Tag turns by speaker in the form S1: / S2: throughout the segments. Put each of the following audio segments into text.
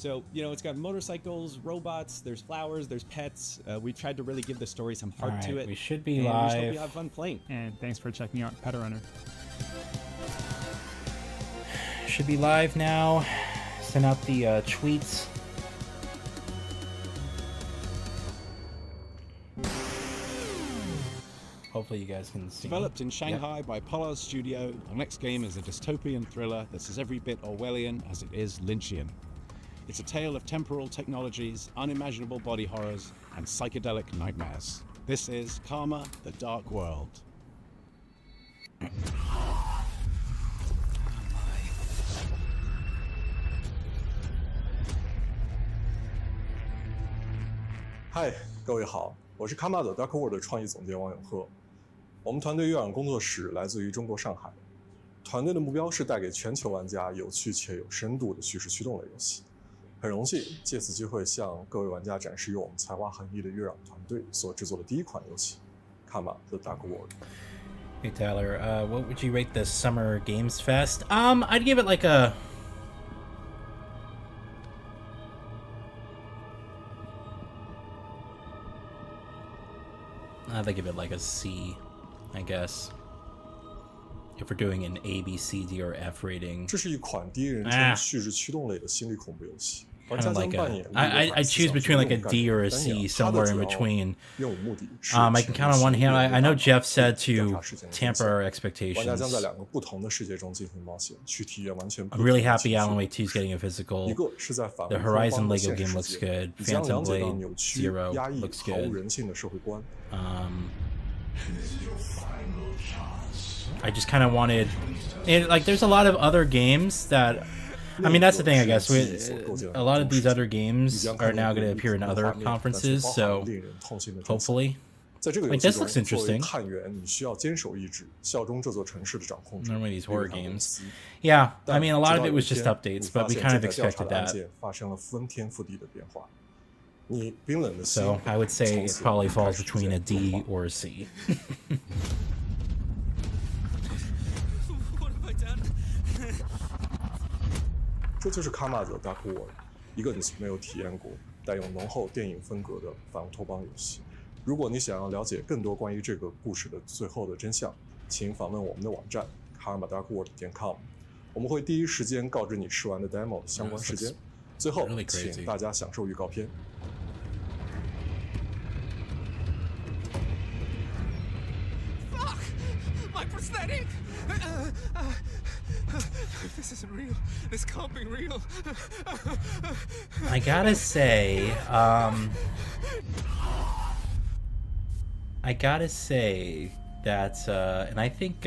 S1: So, it's got motorcycles, robots, there's flowers, there's pets. We tried to really give the story some heart to it.
S2: We should be
S1: live.
S2: live.
S1: We just hope you have fun playing.
S3: And thanks for checking out Pet Runner.
S2: Should be live now. Send out the tweets. Hopefully you guys can see.
S1: Developed in Shanghai by Polar Studio, our next game is a dystopian thriller that's as every bit Orwellian as it is Lynchian. It's a tale of temporal technologies, unimaginable body horrors, and psychedelic nightmares. This is Karma: The Dark World.
S4: 嗨，各位好，我是 Karma: The Dark World 的创意总监王永鹤。我们团队月朗工作室来自于中国上海，团队的目标是带给全球玩家有趣且有深度的叙事驱动类游戏。很荣幸借此机会向各位玩家展示由我们才华横溢的月朗团队所制作的第一款游戏《Karma: The Dark World》。Hey
S2: Tyler, what would you rate the Summer Games Fest? I'd give it like a. I'd give it like a C, I guess. If we're doing an A, B, C, D, or F rating.
S4: 这是一款第一人称叙事驱动类的心理恐怖游戏。
S2: Kind of like I choose between like a D or a C, somewhere in between. I can count on one hand. I know Jeff said to temper our expectations. I'm really happy Alan Wake 2 is getting a physical. The Horizon Lego game looks good. Phantom Blade Zero looks good. I just kind of wanted, like, there's a lot of other games that. I mean, that's the thing, I guess. A lot of these other games are now going to appear in other conferences, so hopefully. Like, this looks interesting. Normally these horror games. Yeah, I mean, a lot of it was just updates, but we kind of expected that. So I would say it probably falls between a D or a C.
S5: What have I done?
S4: 这就是《Karma: The Dark World》，一个你从没有体验过、带有浓厚电影风格的反乌托邦游戏。如果你想要了解更多关于这个故事的最后的真相，请访问我们的网站 karmadarkworld.com， 我们会第一时间告知你试玩的 demo 的相关时间。最后，请大家享受预告片。
S5: Fuck! My prosthetic! This isn't real. This can't be real.
S2: I gotta say, that, and I think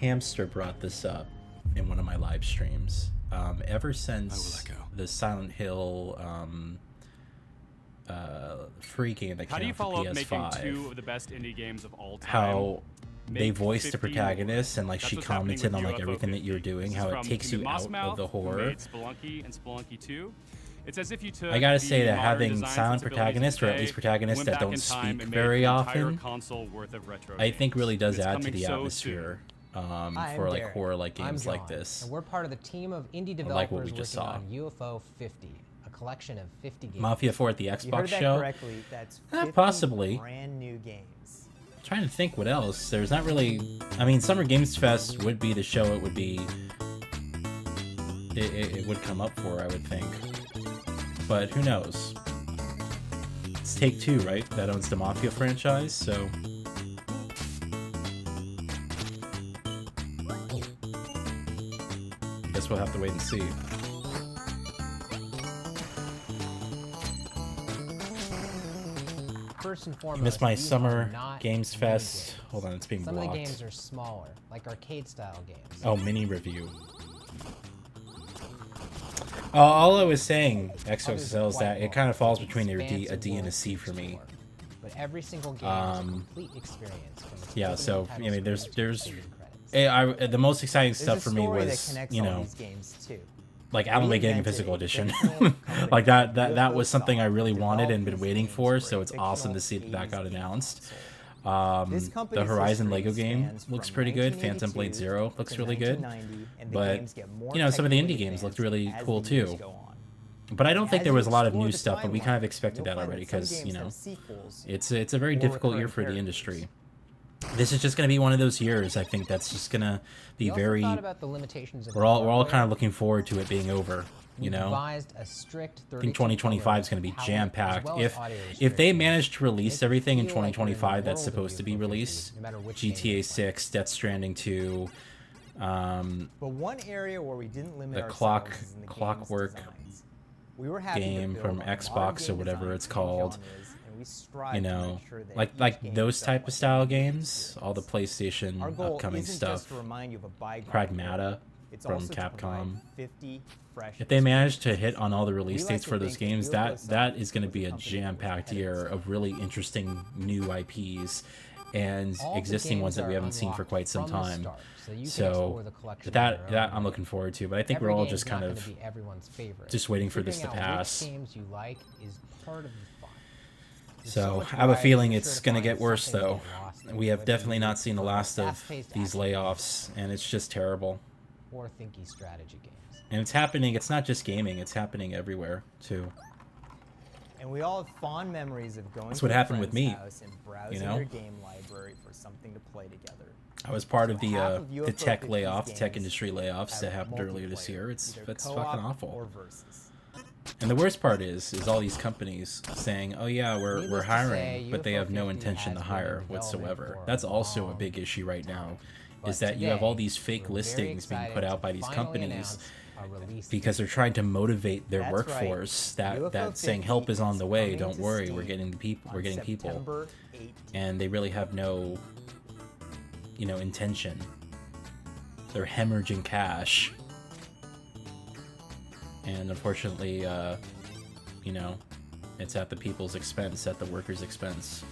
S2: Hamster brought this up in one of my live streams. Ever since the Silent Hill free game that came out for PS5,
S3: how do you follow up making 2 of the best indie games of all time?
S2: How they voiced the protagonist and like she commented on like everything that you're doing, how it takes you out of the horror.
S3: It's as if you took
S2: I gotta say that having silent protagonists, or at least protagonists that don't speak very often, I think really does add to the atmosphere for like horror-like games like this.
S6: And we're part of the team of indie developers
S2: like what we just saw.
S6: On UFO 50, a collection of 50 games.
S2: Mafia 4 at the Xbox
S7: you heard that
S2: show?
S7: Correctly. That's 50
S2: possibly.
S7: brand new games.
S2: Trying to think what else. There's not really. I mean, Summer Games Fest would be the show. It would be. It would come up for, I would think. But who knows? It's Take-Two, right? That owns the Mafia franchise, so. Guess we'll have to wait and see.
S6: First and foremost,
S2: I missed my
S6: these
S2: Summer
S6: are not
S2: Games
S6: mini
S2: Fest.
S6: games.
S2: Hold on, it's being
S6: Some
S2: blocked.
S6: of the games are smaller, like arcade-style games.
S2: Oh, mini review. All I was saying, XOXL, is that it kind of falls between a D and a C for me.
S6: But every single game is a complete experience.
S2: Yeah, so I mean, there's the most exciting stuff for me was, you know, like Alan Wake getting a physical edition. Like that was something I really wanted and been waiting for, so it's awesome to see that got announced. The Horizon Lego game looks pretty good. Phantom Blade Zero looks really good. But, you know, some of the indie games looked really cool too. But I don't think there was a lot of new stuff, but we kind of expected that already because, you know, it's a very difficult year for the industry. This is just going to be one of those years, I think, that's just going to be very... We're all kind of looking forward to it being over, you know? I think 2025 is going to be jam-packed. If they manage to release everything in 2025 that's supposed to be released, GTA 6, Death Stranding 2,
S6: but one area where we didn't limit
S2: the Clockwork game from Xbox or whatever it's called, you know, like those type of style games, all the PlayStation upcoming stuff, Pragmata from Capcom. If they manage to hit on all the release dates for those games, that is going to be a jam-packed year of really interesting new IPs and existing ones that we haven't seen for quite some time. So that I'm looking forward to, but I think we're all just kind of just waiting for this to pass. So I have a feeling it's going to get worse, though. We have definitely not seen the last of these layoffs, and it's just terrible. And it's happening. It's not just gaming. It's happening everywhere, too.
S6: And we all have fond memories of going
S2: That's what happened with me,
S6: you know? Their game library for something to play together.
S2: I was part of the tech layoff, tech industry layoffs that happened earlier this year. It's fucking awful. And the worst part is all these companies saying, "Oh yeah, we're hiring," but they have no intention to hire whatsoever. That's also a big issue right now, is that you have all these fake listings being put out by these companies because they're trying to motivate their workforce that saying help is on the way, don't worry, we're getting people, and they really have no, you know, intention. They're hemorrhaging cash, and unfortunately, you know, it's at the people's expense, at the workers' expense.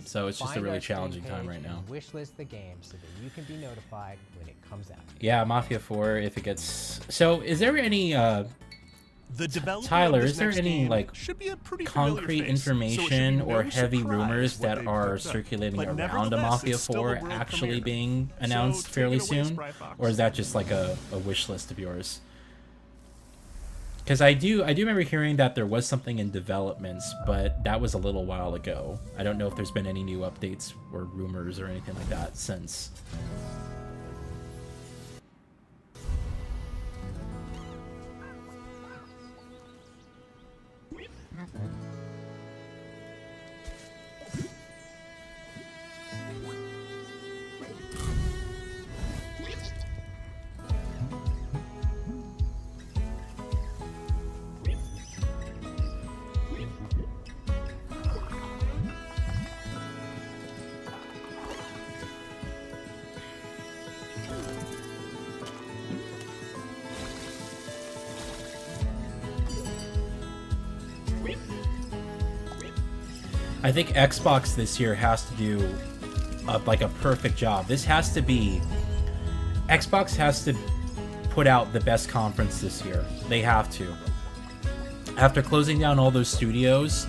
S2: So it's just a really challenging time right now.
S6: Wishlist the game so that you can be notified when it comes out.
S2: Yeah, Mafia 4, if it gets... So, is there any, Tyler, is there any, like, concrete information or heavy rumors that are circulating around a Mafia 4 actually being announced fairly soon? Or is that just, like, a wish list of yours? Because I do remember hearing that there was something in developments, but that was a little while ago. I don't know if there's been any new updates or rumors or anything like that since. I think Xbox this year has to do like a perfect job. This has to be... Xbox has to put out the best conference this year. They have to. After closing down all those studios,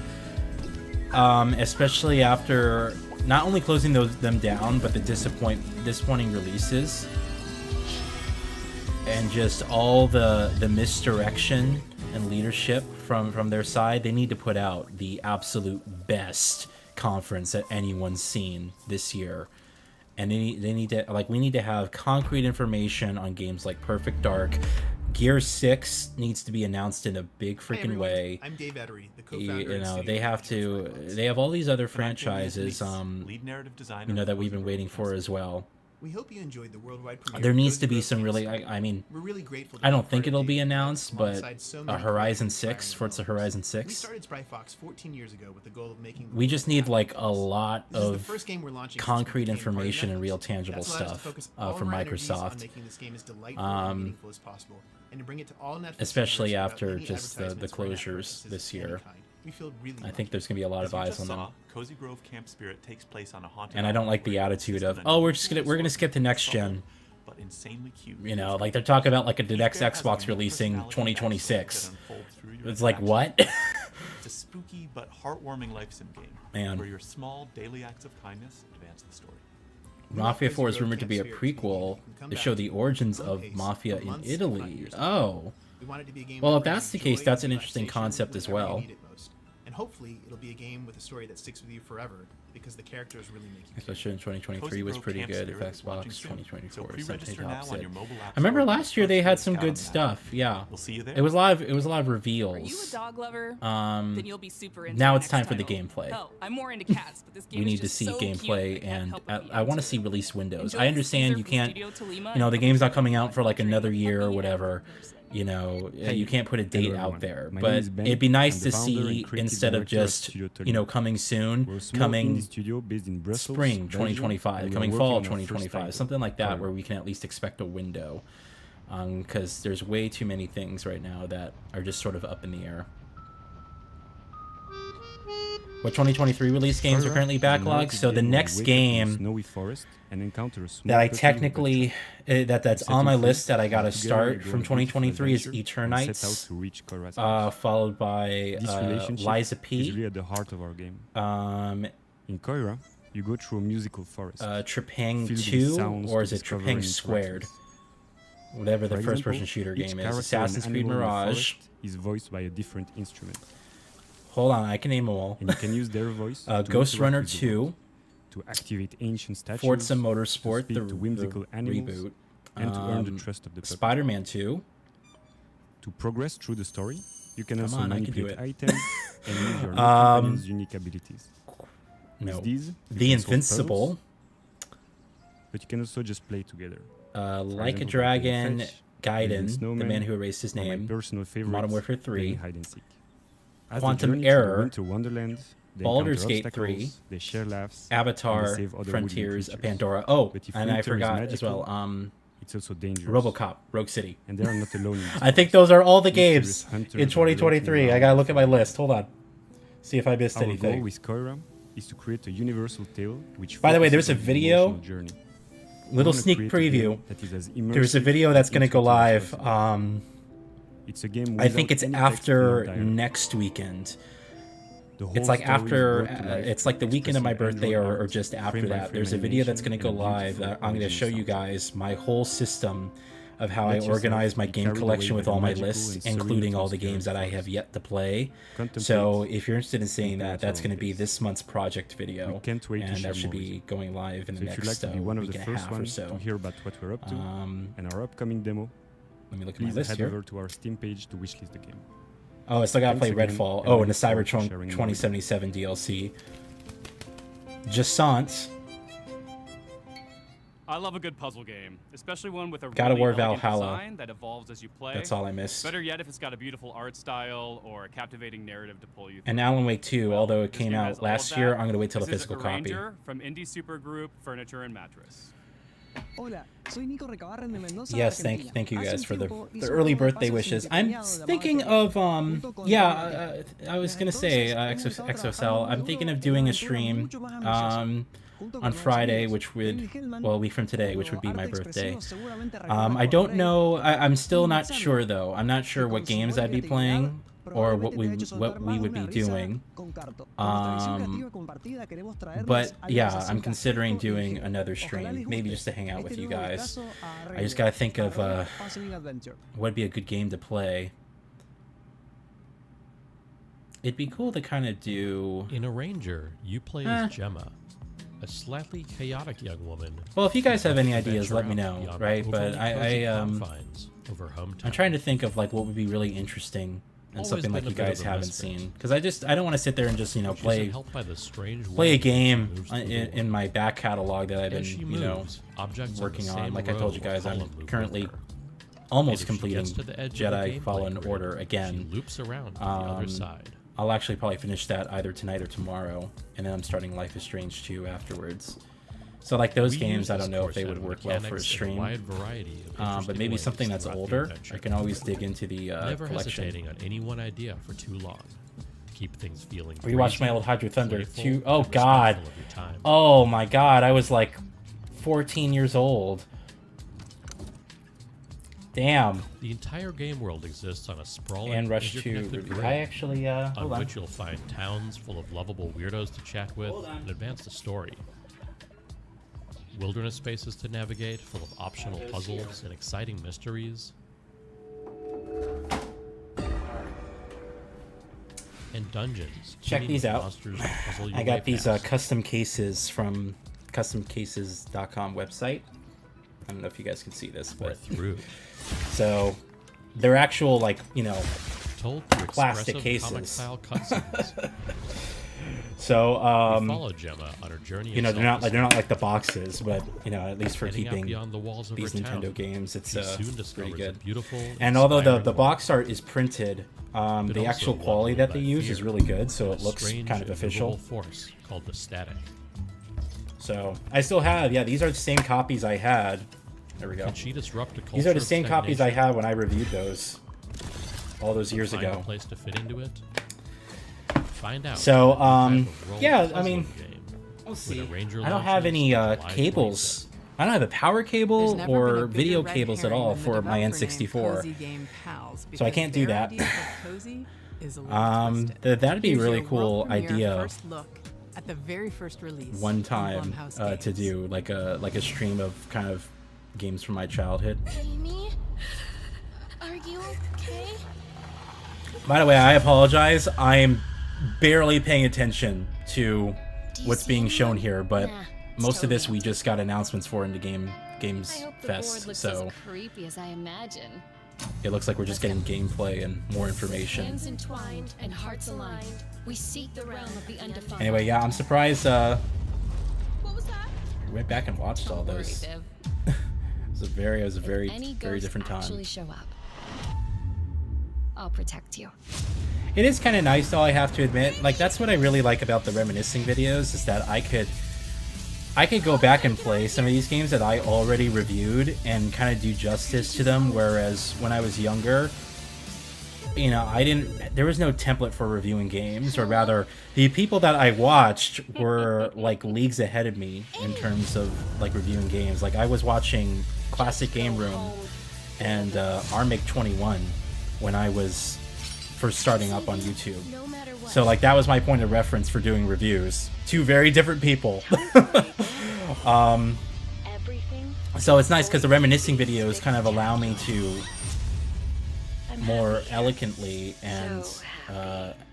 S2: especially after not only closing them down, but the disappointing releases, and just all the misdirection and leadership from their side, they need to put out the absolute best conference that anyone's seen this year. And they need to, like, we need to have concrete information on games like Perfect Dark. Gear 6 needs to be announced in a big freaking way.
S7: I'm Dave Ettery, the co-founder.
S2: You know, they have all these other franchises, you know, that we've been waiting for as well.
S7: We hope you enjoyed the worldwide premiere.
S2: There needs to be some really, I mean,
S7: we're really grateful.
S2: I don't think it'll be announced, but a Horizon 6, Forza Horizon 6.
S7: We started Spryfox 14 years ago with the goal of making.
S2: We just need like a lot of concrete information and real tangible stuff from Microsoft. Especially after just the closures this year. I think there's gonna be a lot of eyes on them.
S8: Cozy Grove Camp Spirit takes place on a haunted
S2: and I don't like the attitude of, oh, we're gonna skip to next gen.
S8: But insanely cute.
S2: You know, like they're talking about like the next Xbox releasing 2026. It's like, what?
S8: It's a spooky but heartwarming life sim game.
S2: Man.
S8: Where your small daily acts of kindness advance the story.
S2: Mafia 4 is rumored to be a prequel to show the origins of Mafia in Italy. Oh.
S7: We want it to be a game.
S2: Well,
S7: that
S2: if that's the
S7: brings
S2: case,
S7: joy
S2: that's an
S7: and
S2: interesting
S7: relaxation
S2: concept as
S7: whenever you
S2: well.
S7: need it most. And hopefully, it'll be a game with a story that sticks with you forever because the characters really make you.
S2: Especially in 2023 was pretty good. If Xbox 2024 is something opposite. I remember last year they had some good stuff. Yeah,
S8: We'll see you there.
S2: it was live. It was a lot of
S9: Are
S2: reveals.
S9: you a dog lover? Then you'll be super into
S2: now
S9: the
S2: it's
S9: next
S2: time for the
S9: title.
S2: gameplay.
S9: Hell, I'm more into cats, but this game
S2: We
S9: is
S2: need to
S9: just
S2: see
S9: so cute,
S2: gameplay,
S9: I can't
S2: and
S9: help but be
S2: I want to
S9: into
S2: see
S9: it.
S2: release windows.
S9: Enjoy
S2: I
S9: the
S2: understand
S9: teaser
S2: you
S9: from
S2: can't,
S9: Studio Tolima,
S2: you know, the
S9: and
S2: game's not
S9: it's
S2: coming out for like
S9: featuring
S2: another year or
S9: puppy
S2: whatever.
S9: and person.
S2: You know,
S10: Hey,
S2: you can't put a date
S10: hello
S2: out
S10: everyone.
S2: there,
S10: My
S2: but
S10: name is Ben.
S2: it'd be nice
S10: I'm
S2: to
S10: the founder
S2: see
S10: and creative
S2: instead of
S10: director of
S2: just,
S10: Studio
S2: you know,
S10: Tolima.
S2: coming soon,
S10: We're a small
S2: coming
S10: indie studio based in Brussels,
S2: spring
S10: Belgium,
S2: 2025,
S10: and
S2: coming
S10: we're
S2: fall
S10: working on our first
S2: 2025,
S10: title,
S2: something like that,
S10: Coral.
S2: where we can at least expect a window. Because there's way too many things right now that are just sort of up in the air. What 2023 release games are currently backlogged? So the next game that I technically that's on my list that I gotta start from 2023 is Eternights, followed by Liza P.
S10: really at the heart of our game. In Koira, you go through a musical forest.
S2: Trepang
S10: filled with
S2: 2,
S10: sounds
S2: or
S10: to
S2: is it
S10: discover
S2: Trepang
S10: and
S2: Squared?
S10: reference.
S2: Whatever the
S10: For
S2: first-person
S10: example,
S2: shooter
S10: each
S2: game is.
S10: character
S2: Assassin's
S10: and
S2: Creed
S10: animal in the
S2: Mirage.
S10: forest is voiced by a different instrument.
S2: Hold on, I can name them all.
S10: And you can use their voice to
S2: Ghost
S10: interact
S2: Runner
S10: with the
S2: 2,
S10: world, to activate ancient statues,
S2: Forza
S10: to
S2: Motorsport,
S10: speak to whimsical animals,
S2: reboot,
S10: and to earn the trust of the public.
S2: Spider-Man 2.
S10: To progress through the story, you can
S2: Come
S10: also
S2: on, I can do
S10: manipulate
S2: it.
S10: items and use your new companion's unique abilities.
S2: No.
S10: With these, you
S2: The
S10: can solve
S2: Invincible.
S10: puzzles, but you can also just play together.
S2: Like a
S10: example,
S2: Dragon,
S10: Fetch,
S2: Gaiden,
S10: Building
S2: the
S10: Snowman,
S2: man who erased his
S10: or my
S2: name,
S10: personal favorite,
S2: Modern Warfare 3,
S10: playing hide and seek. As
S2: Quantum
S10: they journey
S2: Error,
S10: through Winter Wonderland, they
S2: Baldur's
S10: encounter
S2: Gate
S10: obstacles,
S2: 3,
S10: they share laughs,
S2: Avatar,
S10: and they save other
S2: Frontiers,
S10: would-be
S2: Pandora. Oh,
S10: But if
S2: and I
S10: winter is
S2: forgot as
S10: magical,
S2: well.
S10: it's also dangerous.
S2: RoboCop, Rogue City.
S10: And they are not alone in this
S2: I think
S10: quest.
S2: those are all the
S10: Mysterious
S2: games
S10: hunters
S2: in
S10: are lurking
S2: 2023. I
S10: around
S2: gotta look at my
S10: for
S2: list. Hold on. See if I missed
S10: Our goal
S2: anything.
S10: with Koira is to create a universal tale which
S2: By the way,
S10: focuses
S2: there's a
S10: on the
S2: video,
S10: emotional journey. We
S2: little
S10: wanna
S2: sneak
S10: create a game
S2: preview.
S10: that is as
S2: There's a
S10: immersive
S2: video that's
S10: and
S2: gonna go
S10: intuitive as
S2: live.
S10: possible. It's a game
S2: I think
S10: without
S2: it's
S10: any text,
S2: after
S10: no dialogue.
S2: next weekend.
S10: The whole
S2: It's like
S10: story is
S2: after,
S10: brought to life,
S2: it's like the weekend of my
S10: expressing
S2: birthday
S10: Android
S2: or
S10: art,
S2: just after
S10: frame by
S2: that.
S10: frame
S2: There's a video that's
S10: animation,
S2: going to go
S10: and a
S2: live
S10: beautiful
S2: that I'm going to
S10: original
S2: show you
S10: sound.
S2: guys my whole system of how I
S10: Let yourself
S2: organize my
S10: be
S2: game
S10: carried
S2: collection
S10: away
S2: with
S10: by
S2: all
S10: the
S2: my
S10: magical
S2: lists,
S10: and serene
S2: including all the
S10: atmosphere
S2: games
S10: of
S2: that I
S10: forest.
S2: have yet to play.
S10: Contemplate
S2: So if you're interested in seeing
S10: and
S2: that, that's
S10: your
S2: going to
S10: own
S2: be
S10: pace.
S2: this month's project video.
S10: We can't wait to
S2: And
S10: share
S2: that should
S10: more with
S2: be
S10: you.
S2: going live in
S10: So
S2: the
S10: if you'd like
S2: next
S10: to be one of
S2: week
S10: the
S2: and a
S10: first
S2: half or
S10: ones
S2: so.
S10: to hear about what we're up to and our upcoming demo,
S2: Let me look at my
S10: please
S2: list
S10: head
S2: here.
S10: over to our Steam page to wishlist the game.
S2: Oh, I still gotta play
S10: Thanks again,
S2: Redfall.
S10: and
S2: Oh,
S10: we
S2: and the
S10: look forward to
S2: Cybertron
S10: sharing more
S2: 2077 DLC. Jasant.
S3: I love a good puzzle game, especially one with a
S2: God of
S3: really
S2: War
S3: elegant
S2: Valhalla.
S3: design that evolves as you play.
S2: That's all I missed.
S3: Better yet, if it's got a beautiful art style or a captivating narrative to pull you through.
S2: And Alan Wake 2, although it
S3: This
S2: came
S3: game has
S2: out
S3: all of
S2: last year,
S3: that.
S2: I'm gonna wait till the
S3: This is
S2: physical copy.
S3: Arranger from indie supergroup Furniture and Mattress.
S2: Yes, thank you guys for the early birthday wishes. I'm thinking of I was gonna say XOCell. I'm thinking of doing a stream on Friday, which would, well, a week from today, which would be my birthday. I don't know. I'm still not sure though. I'm not sure what games I'd be playing or what we would be doing. But yeah, I'm considering doing another stream, maybe just to hang out with you guys. I just gotta think of what'd be a good game to play. It'd be cool to kind of do.
S11: In Arranger, you play as Gemma, a slightly chaotic young woman.
S2: Well, if you guys have any
S11: venture
S2: ideas, let me
S11: out
S2: know,
S11: beyond
S2: right?
S11: the
S2: But
S11: overly cozy confines of her hometown.
S2: I'm trying to think of like what would be really interesting and
S11: Always
S2: something like
S11: been
S2: you
S11: a bit
S2: guys
S11: of a
S2: haven't
S11: misfit.
S2: seen, because I don't want to sit there and just
S11: She's
S2: play
S11: helped by the strange
S2: play a
S11: way she
S2: game
S11: moves through the
S2: in my back catalog that I've
S11: As she
S2: been
S11: moves, objects on the
S2: working on.
S11: same
S2: Like I told you
S11: row
S2: guys,
S11: of
S2: I'm
S11: column move
S2: currently
S11: with her.
S2: almost
S11: And if she
S2: completing
S11: gets to the edge of the
S2: Jedi
S11: gameplay
S2: Fallen
S11: grid,
S2: Order again.
S11: She loops around to the other side.
S2: I'll actually probably finish that either tonight or tomorrow, and then I'm starting Life is Strange 2 afterwards. So like those
S11: We
S2: games,
S11: use
S2: I
S11: this
S2: don't know if
S11: course
S2: they
S11: and
S2: would work well for a
S11: mechanics in
S2: stream.
S11: wide variety of
S2: But
S11: interesting
S2: maybe
S11: ways
S2: something that's
S11: throughout the
S2: older,
S11: adventure.
S2: I can always dig into the
S11: Never
S2: collection.
S11: hesitating on any one idea for too long. To keep things feeling.
S2: Rewatched my
S11: breezy,
S2: old Hydro Thunder
S11: playful,
S2: 2. Oh
S11: and
S2: god.
S11: respectful of your time.
S2: Oh my god, I was like 14 years old. Damn.
S11: The entire game world exists on a sprawling,
S2: And Rush 2
S11: interconnected
S2: review.
S11: grid
S2: I actually,
S11: on
S2: hold on.
S11: which you'll find towns full of lovable weirdos to chat with and advance the story. Wilderness spaces to navigate full of optional puzzles and exciting mysteries. and dungeons.
S2: Check these out.
S11: Monsters to puzzle your
S2: I
S11: way
S2: got these
S11: past.
S2: custom cases from customcases.com website. I don't know if you guys can see this, but
S11: through.
S2: So they're actual, like, you know,
S11: Told through
S2: plastic
S11: expressive
S2: cases.
S11: comic-style cutscenes.
S2: So
S11: We follow Gemma on her journey.
S2: you know,
S11: of
S2: they're not
S11: self-discovery.
S2: like the boxes, but you know, at least for
S11: Heading out
S2: keeping
S11: beyond the walls of
S2: these
S11: her town,
S2: Nintendo games, it's
S11: she soon
S2: pretty
S11: discovers a
S2: good.
S11: beautiful,
S2: And although the
S11: inspiring
S2: box art is printed, the
S11: also
S2: actual
S11: one
S2: quality
S11: led
S2: that they
S11: by
S2: use
S11: fear
S2: is really good, so
S11: and
S2: it
S11: a
S2: looks
S11: strange,
S2: kind of official.
S11: invisible force called the static.
S2: So I still have, yeah, these are the same copies I had. There we go.
S11: Can she disrupt a
S2: These
S11: culture
S2: are the
S11: of
S2: same copies I
S11: stagnation?
S2: had when I reviewed those all those years
S11: Find a
S2: ago.
S11: place to fit into it. Find out.
S2: So,
S11: what type of role
S2: yeah, I
S11: puzzling
S2: mean,
S11: game
S2: we'll
S11: with
S2: see.
S11: a Ranger
S2: I don't have
S11: launches
S2: any
S11: on July
S2: cables.
S11: 27th.
S2: I don't have a power cable
S12: There's never been a
S2: or
S12: bigger
S2: video
S12: red
S2: cables at
S12: herring
S2: all
S12: than the
S2: for my
S12: developer named
S2: N64.
S12: Cozy Game Pals,
S2: So I
S12: because
S2: can't do
S12: their
S2: that.
S12: idea of Cozy is a little twisted.
S2: That'd be a
S12: Here's
S2: really
S12: your
S2: cool
S12: world premiere
S2: idea.
S12: First look at the very first release
S2: One
S12: from
S2: time
S12: Blumhouse
S2: to do like a stream of kind of games from my childhood.
S13: Amy, are you okay?
S2: By the way, I apologize. I am barely paying attention to what's being shown here, but
S13: Nah,
S2: most of this
S13: totally
S2: we just got announcements for in the Games
S13: I hope the board
S2: Fest,
S13: looks
S2: so
S13: as creepy as I imagine.
S2: it looks like we're just getting gameplay and more information.
S13: Hands entwined and hearts aligned. We seek the realm of the undefined.
S2: Anyway, yeah, I'm surprised
S13: What was that?
S2: we went back and watched all
S13: Don't worry,
S2: those.
S13: Viv.
S2: It was a very
S13: Any
S2: very
S13: ghosts
S2: different time.
S13: actually show up, I'll protect you.
S2: It is kind of nice, though, I have to admit. Like, that's what I really like about the reminiscing videos, is that I could go back and play some of these games that I already reviewed and kind of do justice to them, whereas when I was younger, you know, there was no template for reviewing games, or rather, the people that I watched were, like, leagues ahead of me in terms of, like, reviewing games. Like, I was watching Classic Game Room and Armic21 when I was first starting up on YouTube. So, like, that was my point of reference for doing reviews. Two very different people. So it's nice because the reminiscing videos kind of allow me to more eloquently and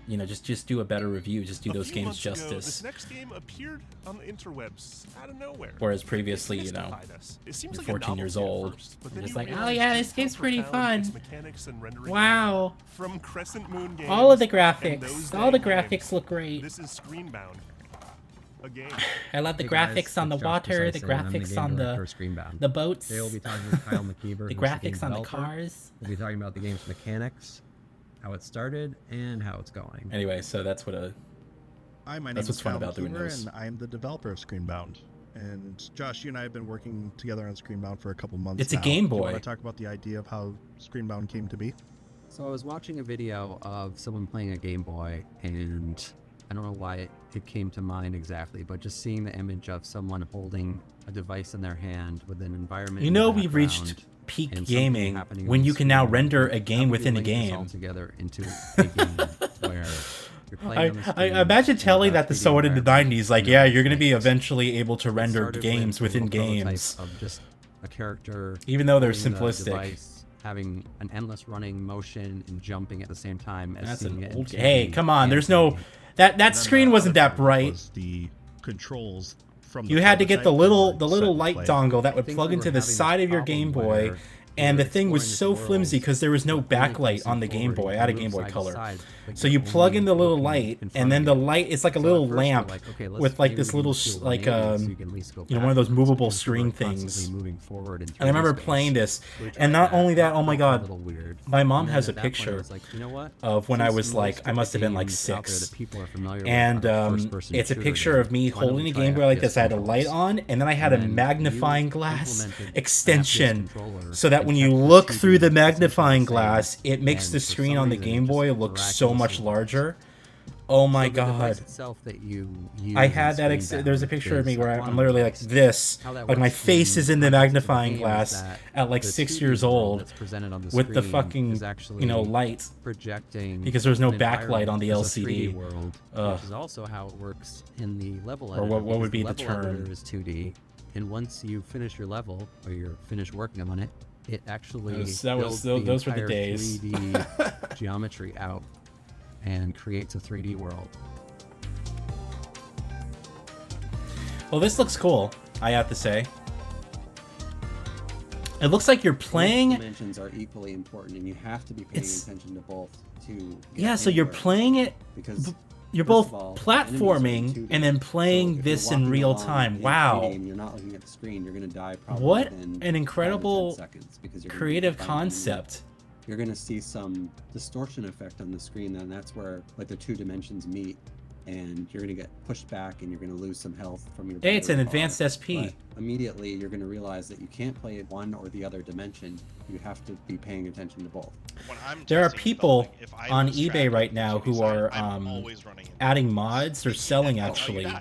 S2: you know, just do a better review, just do those games justice.
S14: This next game appeared on the interwebs out of nowhere.
S2: Whereas previously, you know, you're 14 years old, you're just like, oh yeah, this game's pretty fun. Wow.
S14: From Crescent Moon Games,
S2: all of the
S14: and
S2: graphics,
S14: those
S2: all the
S14: dang
S2: graphics
S14: games.
S2: look great.
S14: This is Screenbound. A game.
S2: I love the
S15: Hey guys,
S2: graphics on the
S15: it's Josh
S2: water, the
S15: Precisely, and I'm
S2: graphics
S15: game
S2: on
S15: director of Screenbound.
S2: the boats,
S15: Today we'll be talking with Kyle McKeever,
S2: the
S15: who's
S2: graphics
S15: game
S2: on the
S15: developer.
S2: cars.
S15: We'll be talking about the game's mechanics, how it started, and how it's going.
S2: Anyway, so that's what
S16: Hi, my name
S2: that's
S16: is
S2: what's fun
S16: Kyle
S2: about doing
S16: McKeever,
S2: those.
S16: and I'm the developer of Screenbound. And Josh, you and I have been working together on Screenbound for a couple months.
S2: It's a
S16: now.
S2: Game
S16: Do you
S2: Boy.
S16: want to talk about the idea of how Screenbound came to be?
S15: So I was watching a video of someone playing a Game Boy, and I don't know why it came to mind exactly, but just seeing the image of someone holding a device in their hand with an environment.
S2: You
S15: in the
S2: know, we've reached
S15: background
S2: peak
S15: and something
S2: gaming
S15: happening
S2: when
S15: on
S2: you
S15: the
S2: can now
S15: screen.
S2: render a
S15: How
S2: game
S15: would you
S2: within a
S15: link this all
S2: game.
S15: together into a game where you're playing on the
S2: I
S15: screen
S2: imagine
S15: in
S2: telling
S15: a
S2: that to
S15: 3D
S2: someone in the
S15: environment.
S2: 90s, like,
S15: You
S2: yeah,
S15: know,
S2: you're going to be eventually able to render
S15: started
S2: games
S15: with a
S2: within
S15: little prototype
S2: games.
S15: of just a character,
S2: Even though they're
S15: holding the
S2: simplistic.
S15: device, having an endless running motion and jumping at the same time as
S2: That's
S15: seeing
S2: an
S15: it in
S2: old.
S15: 2D
S2: Hey, come on!
S15: and
S2: There's no
S15: 3D.
S2: that screen wasn't that bright.
S16: Was the controls from the
S2: You had to get the
S16: prototype
S2: little
S16: were
S2: the
S16: set
S2: little
S16: to
S2: light
S16: play.
S2: dongle that
S15: I
S2: would
S15: think
S2: plug
S15: we
S2: into
S15: were
S2: the
S15: having
S2: side
S15: this
S2: of your
S15: problem
S2: Game Boy,
S15: where
S2: and
S15: we
S2: the
S15: were
S2: thing was
S15: exploring
S2: so
S15: this
S2: flimsy
S15: world,
S2: because there was no
S15: but only
S2: backlight
S15: facing
S2: on the Game
S15: forward.
S2: Boy. I
S15: You
S2: had a
S15: can
S2: Game
S15: move
S2: Boy
S15: side to
S2: Color,
S15: side, but
S2: so
S15: you're
S2: you plug
S15: only
S2: in the little
S15: looking
S2: light,
S15: in
S2: and
S15: front
S2: then
S15: of
S2: the
S15: you.
S2: light it's like a
S15: So
S2: little
S15: at first we're
S2: lamp
S15: like, okay, let's
S2: with like
S15: maybe
S2: this
S15: we
S2: little
S15: can do a
S2: like
S15: 180 so you can at least go
S2: you know, one of those
S15: backwards,
S2: movable
S15: because we're
S2: string
S15: constantly
S2: things.
S15: moving forward in
S2: And I remember
S15: 3D
S2: playing
S15: space.
S2: this,
S15: So we tried
S2: and not
S15: that.
S2: only that, oh my
S15: It felt a
S2: god,
S15: little weird.
S2: my mom
S15: And then
S2: has a
S15: at that point, I
S2: picture
S15: was like, you know what?
S2: of when I
S15: Since
S2: was like,
S15: most
S2: I
S15: of
S2: must
S15: the
S2: have been like
S15: games out there
S2: 6,
S15: that people are familiar with
S2: and
S15: are first-person
S2: it's a
S15: shooter
S2: picture
S15: games.
S2: of me
S15: Why don't
S2: holding
S15: we
S2: a
S15: try
S2: Game
S15: out
S2: Boy like
S15: PS
S2: this. I had a light
S15: controls?
S2: on, and then I had
S15: And
S2: a
S15: then
S2: magnifying
S15: you
S2: glass
S15: implemented an
S2: extension,
S15: FPS controller
S2: so that
S15: and
S2: when you
S15: kept the
S2: look
S15: 2D
S2: through the
S15: essentially
S2: magnifying
S15: the same.
S2: glass, it makes
S15: And
S2: the
S15: for
S2: screen
S15: some
S2: on the
S15: reason,
S2: Game
S15: it
S2: Boy
S15: just
S2: look so much
S15: miraculously
S2: larger. Oh my
S15: so the device
S2: god.
S15: itself that you use
S2: I had that.
S15: in Screenbound
S2: There's a picture of me
S15: is
S2: where
S15: a
S2: I'm
S15: quantum
S2: literally like
S15: device.
S2: this,
S15: How that
S2: like my
S15: works
S2: face is in the
S15: context of
S2: magnifying
S15: game is
S2: glass
S15: that
S2: at like
S15: the
S2: 6
S15: 2D
S2: years
S15: world
S2: old,
S15: that's presented on the
S2: with the
S15: screen
S2: fucking,
S15: is actually
S2: you know, light,
S15: projecting
S2: because there's no
S15: an
S2: backlight on the
S15: environment as a
S2: LCD.
S15: 3D world, which is also how it works in the level
S2: Or
S15: editor.
S2: what
S15: because
S2: would be the
S15: level
S2: term?
S15: editor is 2D, and once you finish your level or you're finished working on it, it actually
S2: Those
S15: builds
S2: were the
S15: entire
S2: days.
S15: 3D geometry out. and creates a 3D world.
S2: Well, this looks cool, I have to say. It looks like you're playing.
S15: Both dimensions are equally important, and you have to be paying attention to both.
S2: Yeah, so you're playing it.
S15: Because
S2: you're both platforming and then playing this in real time. Wow.
S15: You're not looking at the screen. You're going to die probably
S2: what
S15: within
S2: an incredible
S15: 10 seconds because you're
S2: creative concept.
S15: You're going to see some distortion effect on the screen, and that's where like the two dimensions meet, and you're going to get pushed back, and you're going to lose some health from your.
S2: Hey, it's an
S15: battery
S2: advanced
S15: bar.
S2: SP.
S15: But immediately, you're going to realize that you can't play one or the other dimension. You have to be paying attention to both.
S2: There are people on eBay right now who are adding mods or selling actually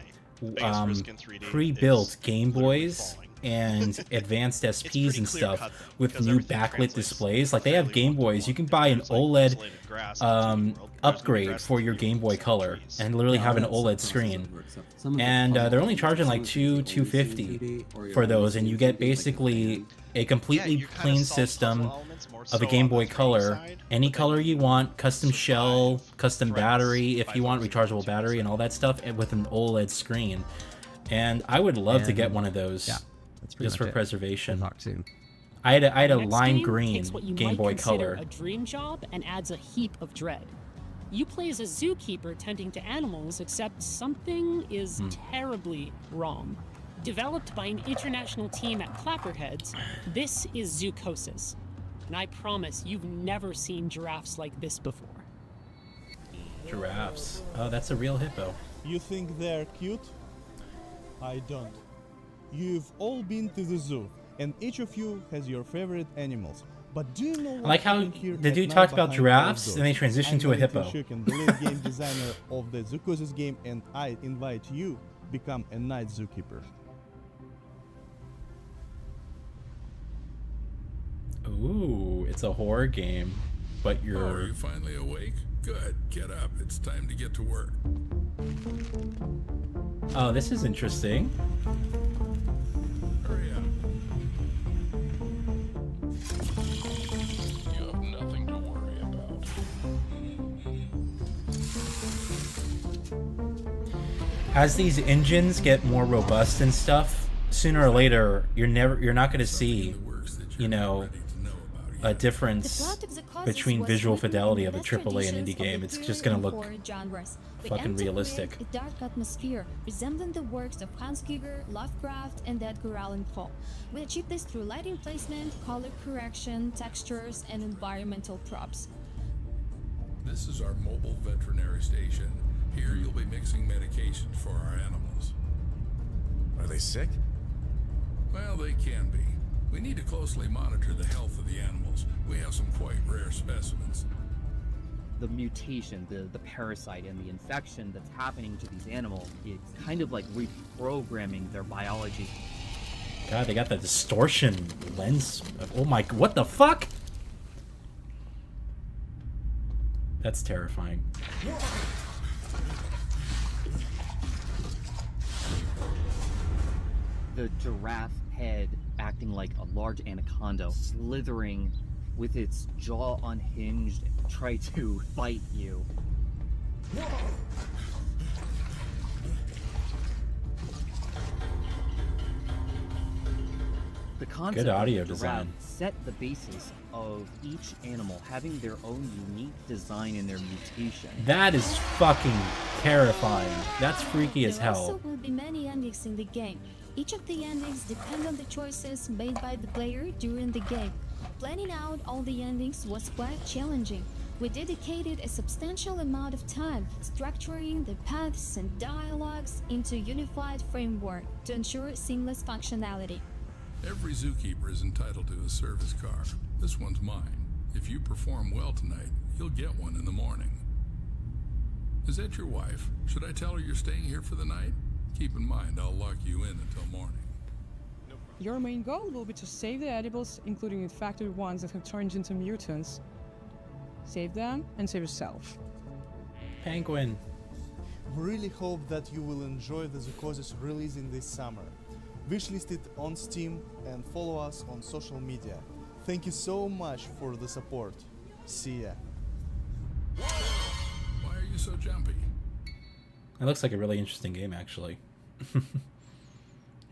S2: pre-built Game Boys and advanced SPs and stuff with new backlit displays. Like they have Game Boys. You can buy an OLED upgrade for your Game Boy Color and literally have an OLED screen. And they're only charging like $250 for those, and you get basically a completely clean system of a Game Boy Color, any color you want, custom shell, custom battery if you want, rechargeable battery and all that stuff, and with an OLED screen. And I would love to get one of those, just for preservation. I had a lime green Game Boy Color.
S17: A dream job and adds a heap of dread. You play as a zookeeper tending to animals, except something is terribly wrong. Developed by an international team at Clapperheads, this is Zoocosis. And I promise you've never seen giraffes like this before.
S2: Giraffes. Oh, that's a real hippo.
S18: You think they're cute? I don't. You've all been to the zoo, and each of you has your favorite animals. But do you know what
S2: I like how the dude talked about giraffes and they transitioned to a hippo.
S18: I'm the lead game designer of the Zoocosis game, and I invite you to become a night zookeeper.
S2: Ooh, it's a horror game, but you're...
S19: Oh, are you finally awake? Good, get up. It's time to get to work.
S2: Oh, this is interesting.
S19: Hurry up. You have nothing to worry about.
S2: As these engines get more robust and stuff, sooner or later, you're not going to see, you know, a difference between visual fidelity of a AAA and indie game. It's just going to look fucking realistic.
S20: A dark atmosphere resembling the works of Hans Giger, Lovecraft, and Edgar Allan Poe. We achieve this through lighting placement, color correction, textures, and environmental props.
S19: This is our mobile veterinary station. Here you'll be mixing medications for our animals.
S21: Are they sick?
S19: Well, they can be. We need to closely monitor the health of the animals. We have some quite rare specimens.
S22: The mutation, the parasite, and the infection that's happening to these animals is kind of like reprogramming their biology.
S2: God, they got the distortion lens. Oh my, what the fuck? That's terrifying.
S22: The giraffe head acting like a large anaconda, slithering with its jaw unhinged, try to bite you. The concept
S2: Good audio
S22: of the
S2: design.
S22: giraffe set the basis of each animal having their own unique design in their mutation.
S2: That is fucking terrifying. That's freaky as
S20: There
S2: hell.
S20: also will be many endings in the game. Each of the endings depend on the choices made by the player during the game. Planning out all the endings was quite challenging. We dedicated a substantial amount of time structuring the paths and dialogues into a unified framework to ensure seamless functionality.
S19: Every zookeeper is entitled to a service car. This one's mine. If you perform well tonight, you'll get one in the morning. Is that your wife? Should I tell her you're staying here for the night? Keep in mind, I'll lock you in until morning.
S23: Your main goal will be to save the edibles, including infected ones that have turned into mutants. Save them and save yourself.
S2: Penguin.
S18: We really hope that you will enjoy the Zoocosis release in this summer. Wishlist it on Steam and follow us on social media. Thank you so much for the support. See ya.
S19: Why you so jumpy?
S2: It looks like a really interesting game, actually.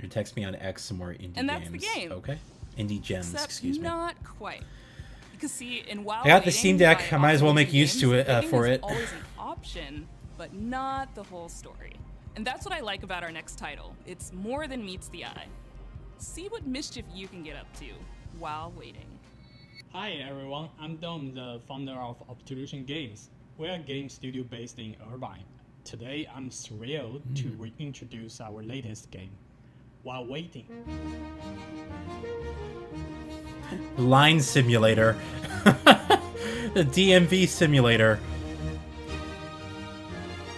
S2: You text me on X some more indie
S9: And that's
S2: games.
S9: the game.
S2: Okay. Indie gems,
S9: Except
S2: excuse me.
S9: not quite. Because see, in WoW
S2: I got the
S9: waiting,
S2: Steam Deck.
S9: by
S2: I might as well make
S9: operating
S2: use to
S9: games,
S2: it
S9: waiting
S2: for
S9: is
S2: it.
S9: always an option, but not the whole story. And that's what I like about our next title. It's more than meets the eye. See what mischief you can get up to while waiting.
S1: Hi everyone, I'm Dom, the founder of Obtrusion Games. We're a game studio based in Irvine. Today I'm thrilled to reintroduce our latest game, While Waiting.
S2: Line Simulator. The DMV Simulator.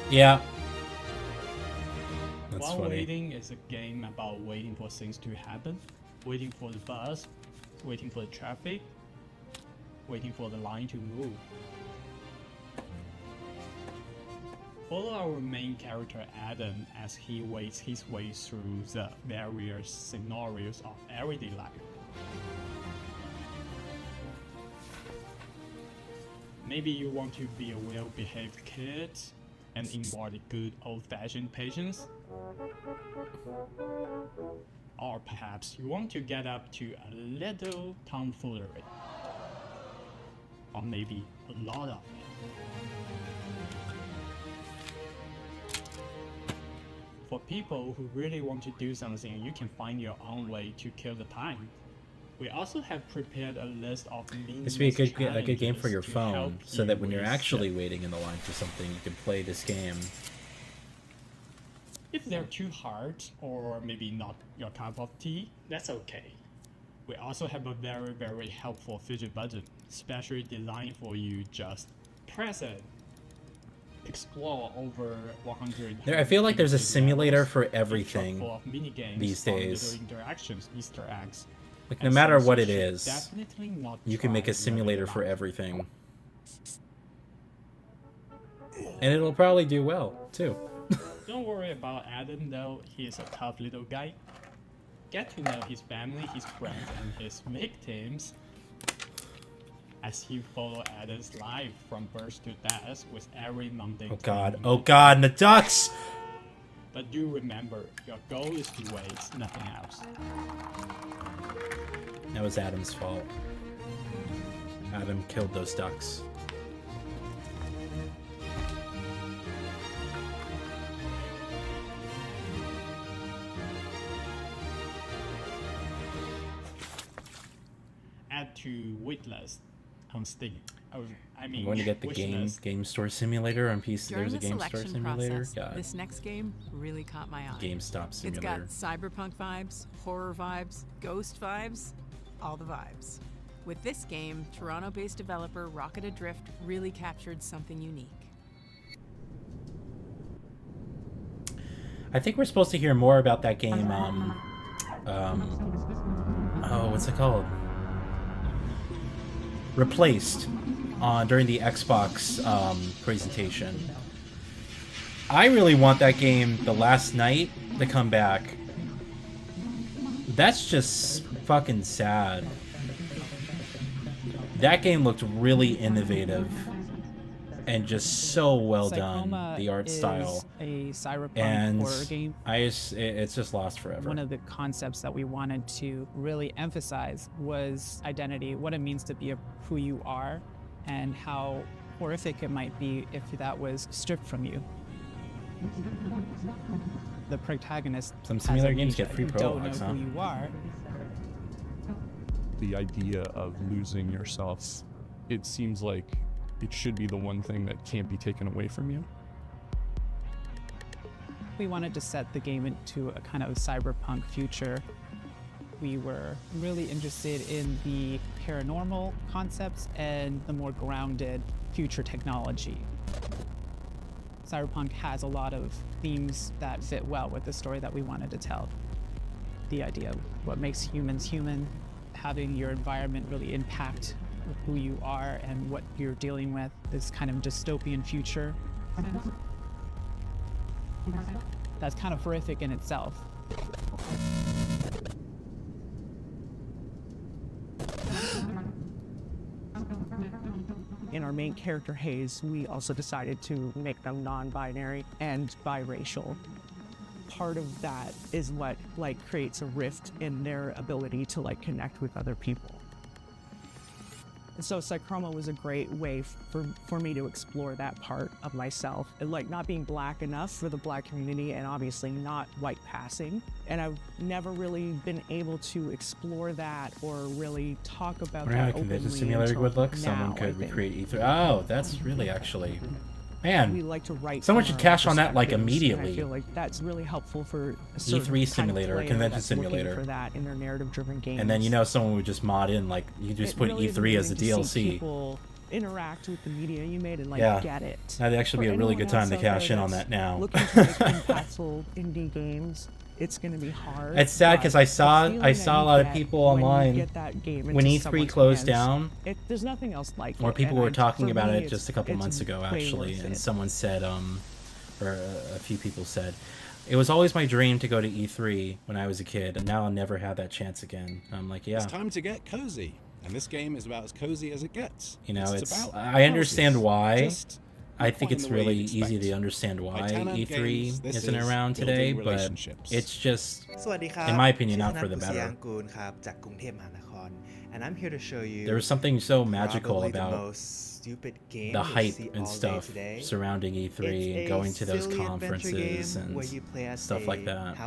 S2: Yeah. That's
S1: While
S2: funny.
S1: Waiting is a game about waiting for things to happen, waiting for the bus, waiting for the traffic, waiting for the line to move. Follow our main character Adam as he waits his way through the various scenarios of everyday life. Maybe you want to be a well-behaved kid and embody good old-fashioned patience. Or perhaps you want to get up to a little tomfoolery. Or maybe a lot of it. For people who really want to do something, you can find your own way to kill the time. We also have prepared a list of
S2: This would be a good game for your phone, so that when you're actually waiting in the line for something, you can play this game.
S1: If they're too hard, or maybe not your cup of tea, that's okay. We also have a very, very helpful fidget button, specially designed for you. Just press it. Explore over 100.
S2: I feel like there's a simulator for everything
S1: full of mini-games,
S2: these days.
S1: Interactions, Easter eggs.
S2: Like, no
S1: and
S2: matter
S1: things
S2: what
S1: you
S2: it
S1: should
S2: is,
S1: definitely not
S2: you can make
S1: try
S2: a simulator
S1: learning
S2: for
S1: about.
S2: everything. And it'll probably do well, too.
S1: Don't worry about Adam though, he's a tough little guy. Get to know his family, his friends, and his victims as you follow Adam's life from birth to death with every mundane
S2: Oh god,
S1: thing.
S2: oh god, and the ducks!
S1: But do remember, your goal is to wait, nothing else.
S2: That was Adam's fault. Adam killed those ducks.
S1: Add to waitlist on Steam. I mean,
S2: I'm going to get the
S1: wishlist.
S2: game store simulator on PC.
S12: During
S2: There's a
S12: the
S2: game store
S12: selection
S2: simulator.
S12: process,
S2: God.
S12: this next game really caught my eye.
S2: GameStop simulator.
S12: It's got cyberpunk vibes, horror vibes, ghost vibes, all the vibes. With this game, Toronto-based developer Rocket Adrift really captured something unique.
S2: I think we're supposed to hear more about that game. Oh, what's it called? Replaced during the Xbox presentation. I really want that game, The Last Night, to come back. That's just fucking sad. That game looked really innovative and just so well done. The art style.
S4: A cyberpunk
S2: And
S4: horror game.
S2: it's just lost forever.
S4: One of the concepts that we wanted to really emphasize was identity, what it means to be who you are, and how horrific it might be if that was stripped from you. The protagonist.
S2: Some
S4: has
S2: similar games
S4: amnesia.
S2: get free
S4: You
S2: prologues,
S4: don't know
S2: huh?
S4: who you are.
S5: The idea of losing yourself, it seems like it should be the one thing that can't be taken away from you.
S4: We wanted to set the game into a kind of cyberpunk future. We were really interested in the paranormal concepts and the more grounded future technology. Cyberpunk has a lot of themes that fit well with the story that we wanted to tell. The idea of what makes humans human, having your environment really impact who you are and what you're dealing with, this kind of dystopian future. That's kind of horrific in itself.
S23: in our main character Hayes, we also decided to make them non-binary and biracial. Part of that is what like creates a rift in their ability to like connect with other people. And so Psychroma was a great way for me to explore that part of myself, and like not being black enough for the black community and obviously not white passing. And I've never really been able to explore that or really talk about that openly.
S2: Convention simulator would look. Someone could recreate E3. Oh, that's really actually, man.
S23: We like to write.
S2: Someone should cash on that like immediately.
S23: I feel like that's really helpful for a
S2: E3 simulator, a convention simulator.
S23: For that in their narrative-driven games.
S2: And then someone would just mod in like you just put
S23: really
S2: E3 as a DLC.
S23: People interact with the media you made and like get it.
S2: That'd actually be a really good time to cash in on that now.
S23: Looking to make impactful indie games, it's going to be hard.
S2: It's sad because I saw a lot of people online when E3 closed down.
S23: There's nothing else like it.
S2: Or people were talking about it just a couple months ago actually, and someone said, or a few people said, it was always my dream to go to E3 when I was a kid, and now I'll never have that chance again. I'm like, yeah.
S6: It's time to get cozy, and this game is about as cozy as it gets.
S2: I understand why. I think it's really easy to understand why E3 isn't around today, but it's just, in my opinion, not for the better.
S7: And I'm here to show you
S2: there was something so magical about the hype and stuff surrounding E3 and going to those conferences and stuff like that.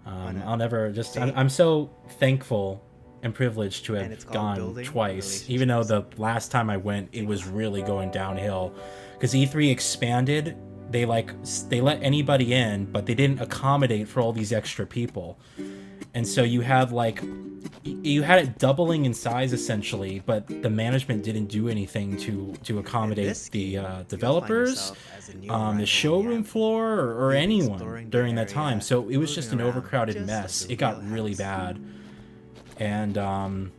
S2: I'll never just, I'm so thankful and privileged to have gone twice, even though the last time I went, it was really going downhill. Because E3 expanded, they let anybody in, but they didn't accommodate for all these extra people. And so you had it doubling in size essentially, but the management didn't do anything to accommodate the developers, the showroom floor, or anyone during that time. So it was just an overcrowded mess. It got really bad. And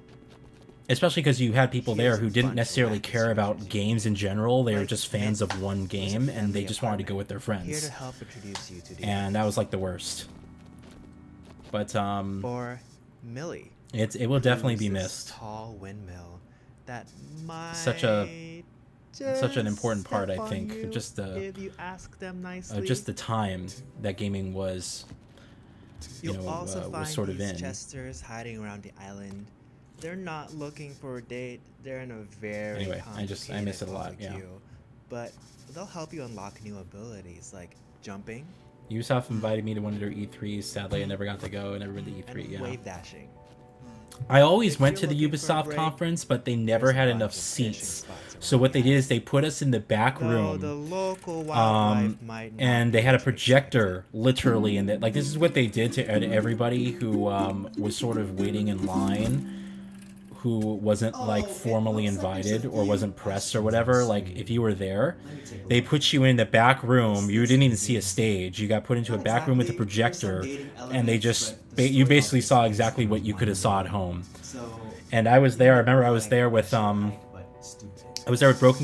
S2: especially because you had people there who didn't necessarily care about games in general. They were just fans of one game, and they just wanted to go with their friends. And that was like the worst. But
S7: for Millie,
S2: it will definitely be missed.
S7: Tall windmill that
S2: such an important part, I think. Just
S7: if you ask them nicely.
S2: Just the time that gaming was,
S7: You'll also find
S2: was sort of
S7: these
S2: in.
S7: Chesters hiding around the island. They're not looking for a date. They're in a very
S2: I miss it a lot. Yeah.
S7: But they'll help you unlock new abilities like jumping.
S2: Ubisoft invited me to one of their E3s. Sadly, I never got to go. I never went to E3.
S7: And wave dashing.
S2: I always went to the Ubisoft conference, but they never had enough seats. So what they did is they put us in the back room, and they had a projector literally in it. Like, this is what they did to everybody who was sort of waiting in line, who wasn't like formally invited or wasn't pressed or whatever. Like, if you were there, they put you in the back room. You didn't even see a stage. You got put into a back room with a projector, and they just you basically saw exactly what you could have saw at home. And I was there. I remember I was there with Broken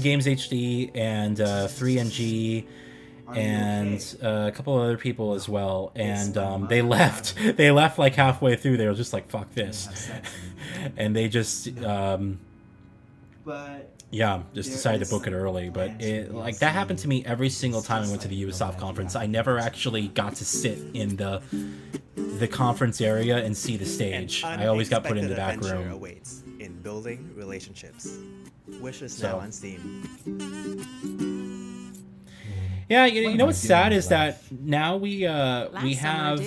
S2: Games HD and 3NG and a couple of other people as well. And they left. They left like halfway through. They were just like, "Fuck this," and they just just decided to book it early. But like that happened to me every single time I went to the Ubisoft conference. I never actually got to sit in the conference area and see the stage. I always got put in the back room.
S7: Awaits in building relationships. Wishlist now on Steam.
S2: Yeah, you know what's sad is that now we have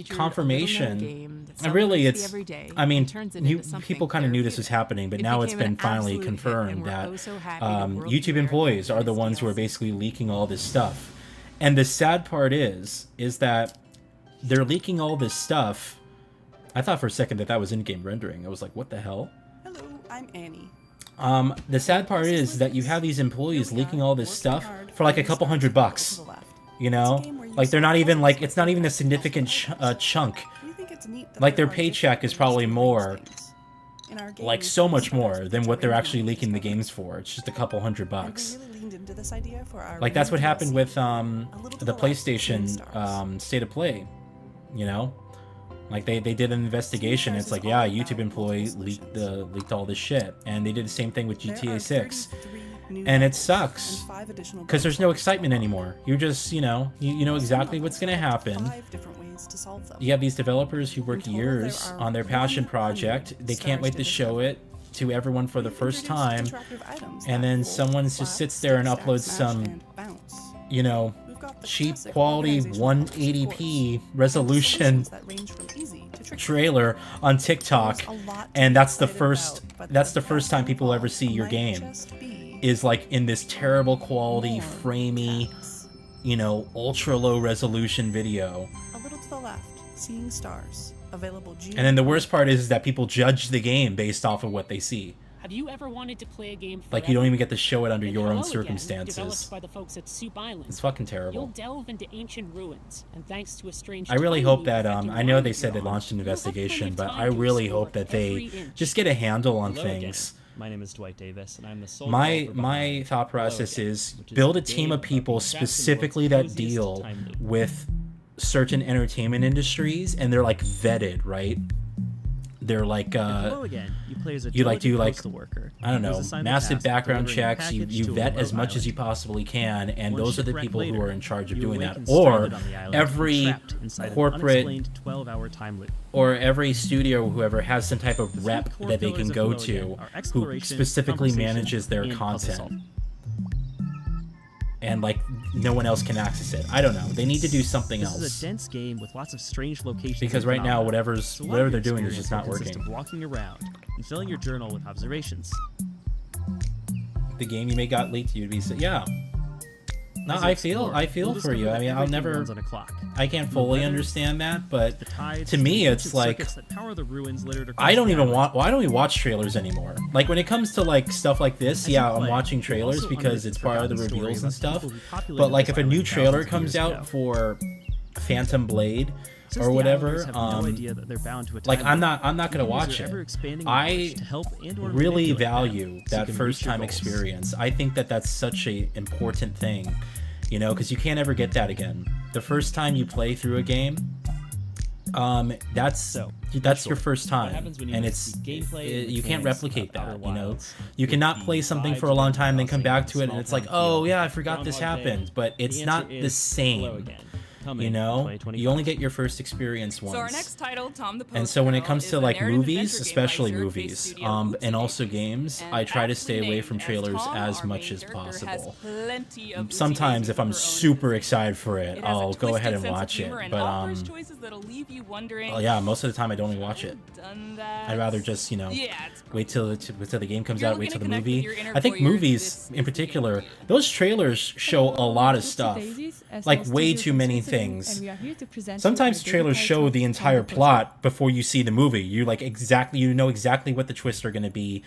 S2: confirmation. And really, it's, I mean, people kind of knew this was happening, but now it's been finally confirmed that YouTube employees are the ones who are basically leaking all this stuff. And the sad part is that they're leaking all this stuff. I thought for a second that was in-game rendering. I was like, what the hell?
S12: Hello, I'm Annie.
S2: The sad part is that you have these employees leaking all this stuff for like a couple $100, you know? Like they're not even like, it's not even a significant chunk. Like their paycheck is probably more, like so much more than what they're actually leaking the games for. It's just a couple $100. Like that's what happened with the PlayStation State of Play, you know? Like they did an investigation. It's like, yeah, YouTube employee leaked all this shit, and they did the same thing with GTA 6. and it sucks because there's no excitement anymore. You're just, you know exactly what's going to happen. You have these developers who work years on their passion project. They can't wait to show it to everyone for the first time, and then someone just sits there and uploads some, cheap quality 180p resolution trailer on TikTok, and that's the first time people ever see your game, is like in this terrible quality, framey, ultra low resolution video.
S3: A little to the left, Seeing Stars, available June.
S2: And then the worst part is that people judge the game based off of what they see.
S17: Have you ever wanted to play a game forever?
S2: Like, you don't even get to show it under
S17: Then
S2: your own
S17: Hello Again,
S2: circumstances.
S17: developed by the folks at Soup Island.
S2: It's fucking terrible.
S17: You'll delve into ancient ruins, and thanks to a strange
S2: I really
S17: tiny
S2: hope that
S17: infected
S2: I know they
S17: worm
S2: said they
S17: you're on,
S2: launched an
S17: you'll have
S2: investigation,
S17: plenty of
S2: but
S17: time
S2: I
S17: to
S2: really
S17: explore
S2: hope that
S17: every
S2: they
S17: inch.
S2: just get a handle on
S8: Hello again.
S2: things.
S8: My name is Dwight Davis, and I'm the sole
S2: My
S8: developer behind
S2: thought process
S8: Hello Again,
S2: is
S8: which is
S2: build
S8: a
S2: a team
S8: game
S2: of
S8: about
S2: people
S8: being trapped in the
S2: specifically
S8: world's
S2: that
S8: coziest
S2: deal
S8: time loop.
S2: with certain entertainment industries, and they're like vetted, right? They're like
S8: Hello Again, you play as a
S2: you like do
S8: diligent
S2: like
S8: postal worker
S2: I don't
S8: who is
S2: know,
S8: assigned the
S2: massive
S8: task of
S2: background
S8: delivering a
S2: checks. You
S8: package to a
S2: vet as
S8: remote
S2: much as you
S8: island.
S2: possibly can, and
S8: One
S2: those are the
S8: shipwreck
S2: people who
S8: later,
S2: are in charge of
S8: you
S2: doing that.
S8: awaken
S2: Or
S8: stranded on the island,
S2: every
S8: trapped inside an
S2: corporate
S8: unexplained 12-hour time loop.
S2: or every studio, whoever has some type of
S8: The
S2: rep
S8: core
S2: that they
S8: pillars
S2: can
S8: of
S2: go
S8: Hello
S2: to,
S8: Again are
S2: who
S8: exploration,
S2: specifically
S8: conversation,
S2: manages their
S8: and puzzle
S2: content.
S8: solving.
S2: And like no one else can access it. I don't know. They need to do something
S8: This
S2: else.
S8: is a dense game with lots of strange locations.
S2: Because
S8: and
S2: right now,
S8: phenomena.
S2: whatever
S8: So a lot
S2: they're
S8: of your
S2: doing is just not
S8: experience will
S2: working.
S8: consist of walking around and filling your journal with observations.
S2: The game you may got leaked, you'd be yeah. No,
S8: As you
S2: I
S8: explore,
S2: feel
S8: you'll
S2: for you.
S8: discover
S2: I mean,
S8: that
S2: I'll
S8: everything
S2: never.
S8: runs on a clock.
S2: I can't
S8: From the
S2: fully
S8: weather,
S2: understand that, but
S8: the tides,
S2: to me,
S8: the
S2: it's
S8: ancient
S2: like
S8: circuits that power the ruins littered across
S2: I don't
S8: the
S2: even
S8: island.
S2: want. Well, I don't even watch trailers anymore. Like when it comes to like stuff like this,
S8: As you
S2: yeah, I'm
S8: play,
S2: watching
S8: you'll
S2: trailers
S8: also
S2: because
S8: unearth
S2: it's part of the
S8: forgotten
S2: reveals
S8: stories
S2: and
S8: about
S2: stuff.
S8: people who populated
S2: But like
S8: this
S2: if a new
S8: island
S2: trailer
S8: thousands of
S2: comes
S8: years
S2: out
S8: ago.
S2: for Phantom Blade
S8: Since
S2: or
S8: the
S2: whatever,
S8: islanders have no idea that they're bound to a
S2: like
S8: time
S2: I'm not gonna
S8: loop,
S2: watch
S8: use your
S2: it.
S8: ever-expanding
S2: I
S8: knowledge to help and/or
S2: really
S8: manipulate them
S2: value
S8: so you
S2: that
S8: can
S2: first
S8: reach your
S2: time
S8: goals.
S2: experience. I think that that's such a important thing, because you can't ever get that again. The first time you play through a game, that's your first time, and you can't replicate that. You cannot play something for a long time, then come back to it, and it's like, oh yeah, I forgot this happened, but it's not the same. You only get your first experience once.
S9: So our next title, Tom the Post
S2: And so when it
S9: Girl,
S2: comes
S9: is
S2: to
S9: a
S2: like
S9: narrative
S2: movies,
S9: adventure game by
S2: especially
S9: Zurich-based
S2: movies,
S9: studio
S2: and also games,
S9: And
S2: I try to
S9: aptly
S2: stay away
S9: named
S2: from
S9: as
S2: trailers
S9: Tom,
S2: as
S9: our
S2: much
S9: main
S2: as
S9: character has
S2: possible.
S9: plenty of
S2: Sometimes if I'm super excited for it,
S9: It has a
S2: I'll go
S9: twisted
S2: ahead and
S9: sense of
S2: watch it.
S9: humor and
S2: But
S9: offers choices that'll leave you wondering,
S2: well, yeah, most of the time I don't even watch it.
S9: done that?
S2: I'd rather just wait till the game comes
S9: You're
S2: out, wait till
S9: looking
S2: the
S9: to connect with
S2: movie.
S9: your inner
S2: I think
S9: voyeur,
S2: movies in particular, those trailers show a lot of stuff, like way too many things. Sometimes trailers show the entire plot before you see the movie. You know exactly what the twists are going to be,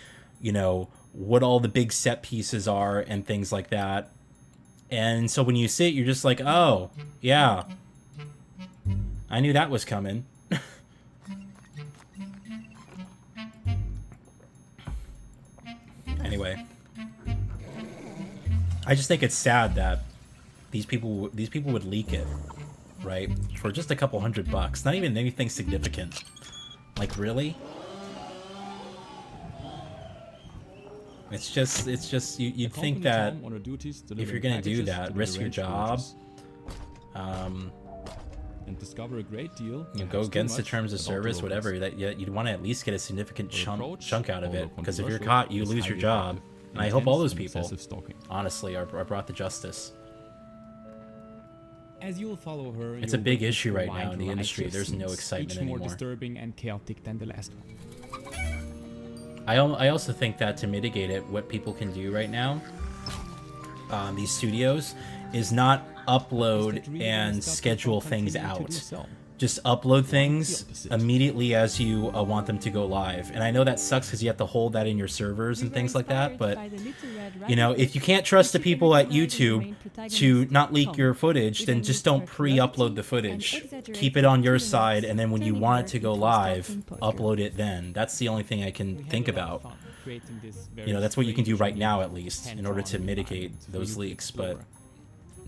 S2: what all the big set pieces are and things like that. And so when you see it, you're just like, oh, yeah, I knew that was coming. Anyway, I just think it's sad that these people would leak it, right, for just a couple $100, not even anything significant. Like, really? It's just you'd think that if you're gonna do that, risk your job,
S5: and discover a great deal,
S2: go against the terms of service, whatever, that you'd want to at least get a significant chunk out of it, because if you're caught, you lose your job. And I hope all those people, honestly, are brought to justice.
S10: As you'll follow her,
S2: it's a big issue right now in the industry. There's no excitement
S10: each more
S2: anymore.
S10: disturbing and chaotic than the last one.
S2: I also think that to mitigate it, what people can do right now, these studios, is not upload and schedule things out. Just upload things immediately as you want them to go live. And I know that sucks because you have to hold that in your servers and things like that, but if you can't trust the people at YouTube to not leak your footage, then just don't pre-upload the footage. Keep it on your side, and then when you want it to go live, upload it then. That's the only thing I can think about. That's what you can do right now, at least, in order to mitigate those leaks. But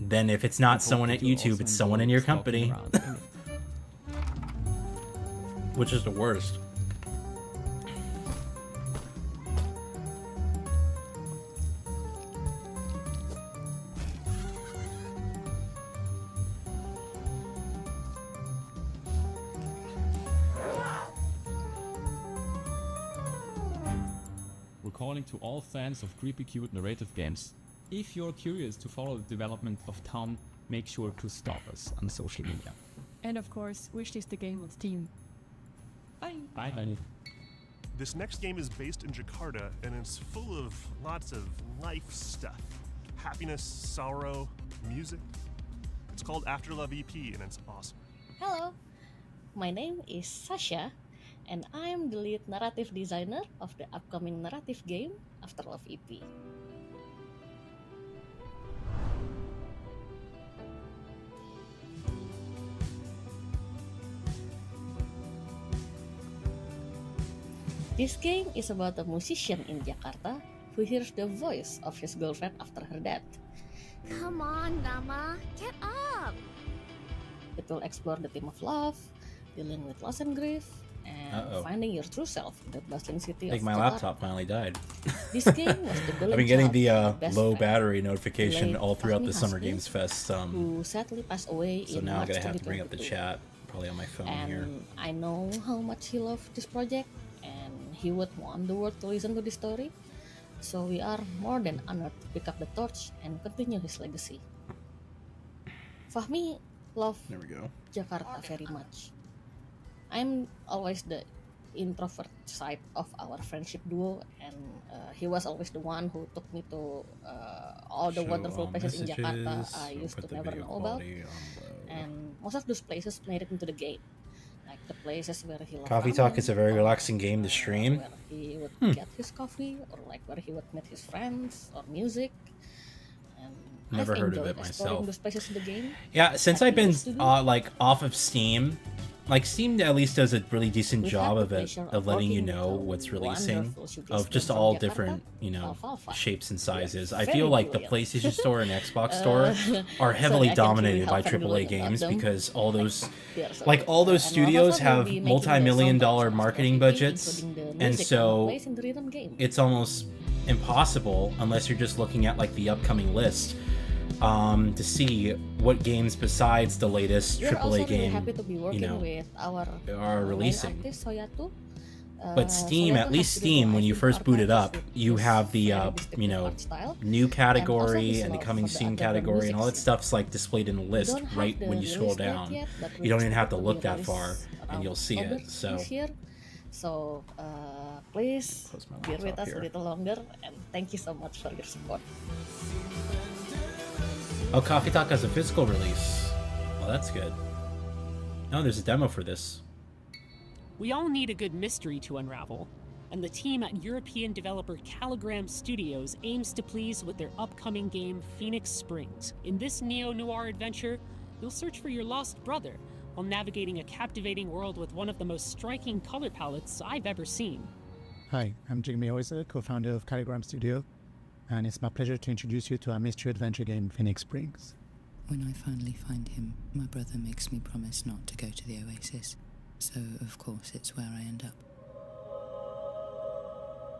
S2: then if it's not someone at YouTube, it's someone in your company. Which is the worst.
S10: calling to all fans of creepy cute narrative games. If you're curious to follow the development of Tom, make sure to stalk us on social media.
S11: And of course, wishlist the game on Steam. Bye.
S10: Bye.
S13: This next game is based in Jakarta, and it's full of lots of life stuff. Happiness, sorrow, music. It's called After Love EP, and it's awesome.
S14: Hello, my name is Sasha, and I'm the lead narrative designer of the upcoming narrative game After Love EP. This game is about a musician in Jakarta who hears the voice of his girlfriend after her death.
S20: Come on, Nama, get up!
S14: It will explore the theme of love, dealing with loss and grief, and finding your true self in the bustling city
S2: I think
S14: of
S2: my
S14: Jakarta.
S2: laptop finally died.
S14: This game was the
S2: I've been getting the
S14: best
S2: low
S14: friend,
S2: battery notification
S14: late
S2: all throughout
S14: Fahmi
S2: the Summer
S14: Hasbi,
S2: Games Fest.
S14: who sadly passed away
S2: So
S14: in
S2: now I'm
S14: March
S2: gonna have to bring up the
S14: 2022.
S2: chat, probably on my phone
S14: And
S2: here.
S14: I know how much he loved this project, and he would want the world to listen to this story. So we are more than honored to pick up the torch and continue his legacy. Fahmi loved Jakarta very much. I'm always the introvert side of our friendship duo, and he was always the one who took me to all the wonderful places in Jakarta I used to never know about. And most of those places made it into the game. Like the places where he loved
S2: Coffee
S14: ramen,
S2: Talk is a very
S14: or,
S2: relaxing game to stream.
S14: where he would get his coffee, or like where he would meet his friends, or music. And
S2: Never
S14: I've
S2: heard of
S14: enjoyed
S2: it
S14: exploring
S2: myself.
S14: those places in the game.
S2: Yeah, since
S14: like
S2: I've
S14: we
S2: been
S14: used to do.
S2: like off of Steam, like Steam at least does a really decent
S14: We've
S2: job
S14: had
S2: of
S14: the
S2: it,
S14: pleasure
S2: of
S14: of
S2: letting you
S14: working
S2: know
S14: with a
S2: what's releasing,
S14: wonderful showcase
S2: of just
S14: from
S2: all
S14: Jakarta,
S2: different,
S14: Alfalfa.
S2: shapes and sizes. I
S14: very
S2: feel like the
S14: brilliant.
S2: PlayStation Store and Xbox Store are
S14: So
S2: heavily
S14: I can't really
S2: dominated by
S14: help and
S2: AAA
S14: learn about
S2: games
S14: them.
S2: because all those,
S14: They're so
S2: like
S14: good.
S2: all those
S14: And
S2: studios
S14: Alfalfa will
S2: have
S14: be making the
S2: multi-million-dollar
S14: soundtracks of
S2: marketing
S14: EP,
S2: budgets,
S14: including the
S2: and
S14: music
S2: so
S14: plays in the rhythm game.
S2: it's almost impossible unless you're just looking at like the upcoming list to see what games besides the latest
S14: We're also
S2: AAA
S14: really
S2: game
S14: happy to be working with our
S2: are
S14: main
S2: releasing.
S14: artist, Soyatu.
S2: But Steam,
S14: Soyatu
S2: at
S14: has
S2: least
S14: to do
S2: Steam, when you
S14: archive
S2: first boot it up,
S14: with
S2: you
S14: this
S2: have the
S14: very distinctive art style,
S2: new
S14: and also
S2: category
S14: his
S2: and the
S14: love
S2: coming
S14: for the
S2: soon
S14: underground
S2: category, and all that
S14: music
S2: stuff's like displayed in the list
S14: don't have
S2: right
S14: the
S2: when you scroll
S14: release date
S2: down.
S14: yet, but
S2: You don't even have to
S14: will
S2: look
S14: be
S2: that far,
S14: released
S2: and
S14: around
S2: you'll see
S14: October
S2: it. So
S14: this year. So please bear with
S2: laptop
S14: us a
S2: here.
S14: little longer, and thank you so much for your support.
S2: Oh, Coffee Talk has a physical release. Well, that's good. No, there's a demo for this.
S17: We all need a good mystery to unravel, and the team at European developer Caligram Studios aims to please with their upcoming game Phoenix Springs. In this neo-noir adventure, you'll search for your lost brother while navigating a captivating world with one of the most striking color palettes I've ever seen.
S24: Hi, I'm Jigme Oiser, co-founder of Caligram Studio, and it's my pleasure to introduce you to our mystery adventure game Phoenix Springs.
S25: When I finally find him, my brother makes me promise not to go to the Oasis. So, of course, it's where I end up.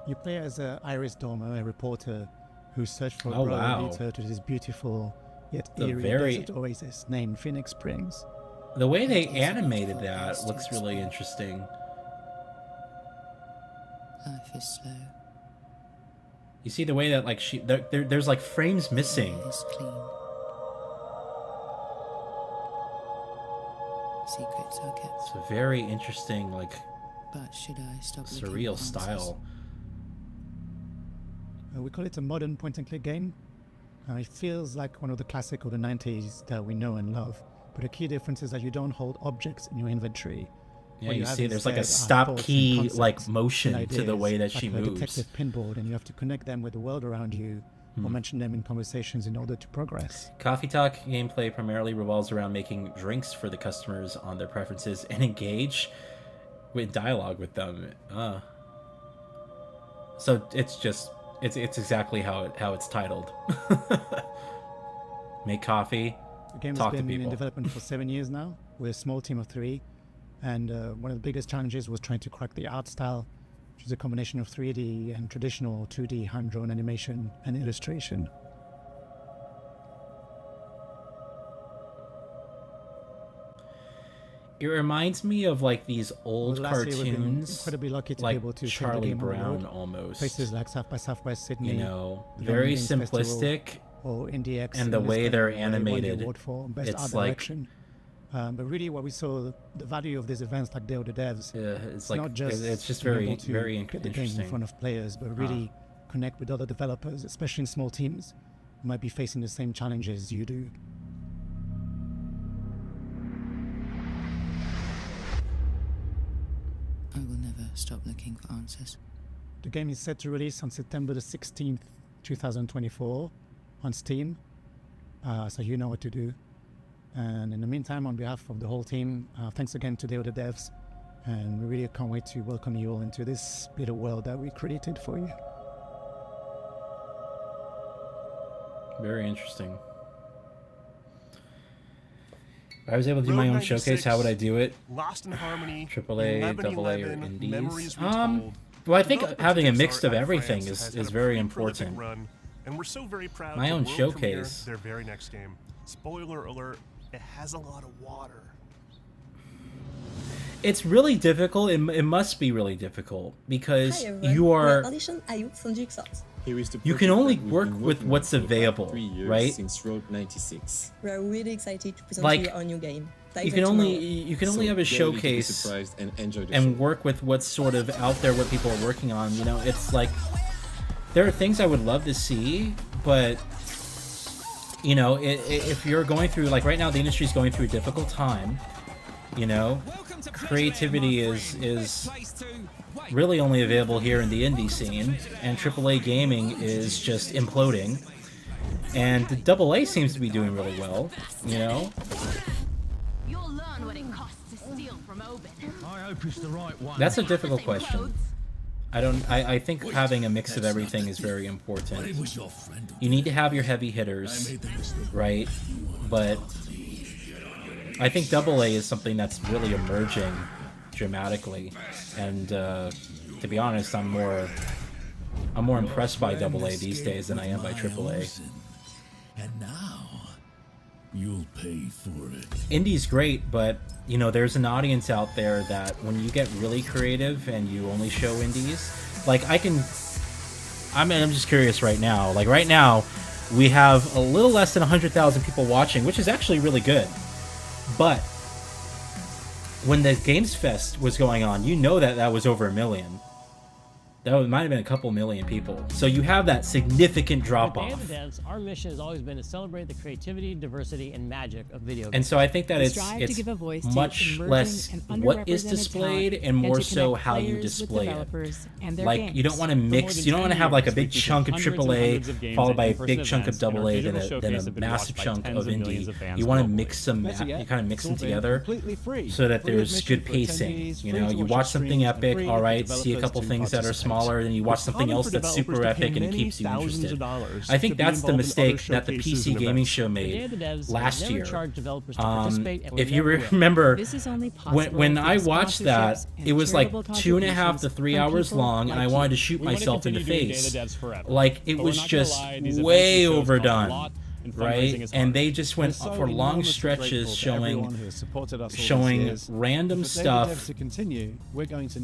S24: You play as Iris Dormer, a reporter who searched for
S2: Oh,
S24: a brother
S2: wow.
S24: leads her to this beautiful yet
S2: The
S24: eerie
S2: very-
S24: desert oasis named Phoenix Springs.
S2: The way they animated that looks really interesting.
S25: Life is slow.
S2: You see the way that like there's like frames missing.
S25: It's clean. Secrets are kept.
S2: It's a very interesting, like,
S25: But should I stop looking
S2: surreal
S25: for answers?
S2: style.
S24: We call it a modern point-and-click game. It feels like one of the classic of the 90s that we know and love. But the key difference is that you don't hold objects in your inventory.
S2: Yeah,
S24: What
S2: you
S24: have
S2: see there's like a
S24: instead are
S2: stop
S24: thoughts and
S2: key
S24: concepts
S2: like
S24: and
S2: motion to the
S24: ideas,
S2: way that she
S24: like a
S2: moves.
S24: detective pinboard, and you have to connect them with the world around you or mention them in conversations in order to progress.
S2: Coffee Talk gameplay primarily revolves around making drinks for the customers on their preferences and engage with dialogue with them. So it's just it's exactly how it's titled. Make coffee,
S24: The game
S2: talk
S24: has
S2: to
S24: been in
S2: people.
S24: development for 7 years now. We're a small team of 3, and one of the biggest challenges was trying to crack the art style, which is a combination of 3D and traditional 2D hand-drawn animation and illustration.
S2: It reminds me of like these old
S24: Last year we've been
S2: cartoons,
S24: incredibly lucky to be
S2: like
S24: able to take the
S2: Charlie
S24: game on the
S2: Brown
S24: road.
S2: almost.
S24: Places like South by Southwest Sydney,
S2: You know,
S24: London
S2: very
S24: Games Festival,
S2: simplistic,
S24: or IndieX,
S2: and the
S24: in this
S2: way
S24: game,
S2: they're
S24: where they won the
S2: animated.
S24: award for Best
S2: It's
S24: Art
S2: like
S24: Direction. But really, what we saw, the value of these events like Day of the Devs,
S2: it's like
S24: not just
S2: it's just
S24: being
S2: very
S24: able to
S2: very
S24: get the game in
S2: interesting.
S24: front of players, but really connect with other developers, especially in small teams, who might be facing the same challenges you do.
S25: I will never stop looking for answers.
S24: The game is set to release on September the 16th, 2024 on Steam, so you know what to do. And in the meantime, on behalf of the whole team, thanks again to Day of the Devs, and we really can't wait to welcome you all into this little world that we created for you.
S2: Very interesting. If I was able to do my own showcase, how would I do it?
S13: Lost in Harmony,
S2: AAA, AA, or
S13: 11-11,
S2: indies?
S13: Memories Retold.
S2: Well, I think
S13: Developer
S2: having a
S13: Pixar
S2: mix of
S13: out
S2: everything
S13: France has
S2: is
S13: had a
S2: very
S13: pretty prolific
S2: important.
S13: run, and we're so very proud
S2: My
S13: to
S2: own
S13: world
S2: showcase.
S13: premiere their very next game. Spoiler alert, it has a lot of water.
S2: It's really difficult. It must be really difficult because you are. You can only work with what's available,
S15: 3 years
S2: right?
S15: Since Road 96.
S16: We are really excited to present
S2: Like,
S16: you our new game.
S2: You can only have a showcase and work with what's sort of out there, what people are working on. You know, it's like there are things I would love to see, but you know, if you're going through, like right now, the industry is going through a difficult time. You know, creativity is really only available here in the indie scene, and AAA gaming is just imploding. And the AA seems to be doing really well, you know.
S18: You'll learn what it costs to steal from Oben.
S21: I hope it's the right one.
S2: That's a difficult question. I think having a mix of everything is very important. You need to have your heavy hitters, right? But I think AA is something that's really emerging dramatically, and to be honest, I'm more impressed by AA these days than I am by AAA.
S21: And now you'll pay for it.
S2: Indie's great, but you know, there's an audience out there that when you get really creative and you only show indies, like I'm just curious right now. Like right now, we have a little less than 100,000 people watching, which is actually really good. But when the Games Fest was going on, you know that was over 1 million. That might have been a couple million people. So you have that significant drop off.
S22: At Day of the Devs, our mission has always been to celebrate the creativity, diversity, and magic of video games.
S2: And so I think that it's much less what is displayed and more so how you display it. Like you don't want to mix, you don't want to have like a big chunk of AAA followed by a big chunk of AA, then a massive chunk of indie. You want to mix them, you kind of mix them together so that there's good pacing. You know, you watch something epic, all right, see a couple things that are small. And you watch something else that's super epic and it keeps you interested. I think that's the mistake that the PC Gaming Show made last year. If you remember, when I watched that, it was like 2.5 to 3 hours long, and I wanted to shoot myself in the face. Like it was just way overdone. Right, and they just went for long stretches showing random stuff,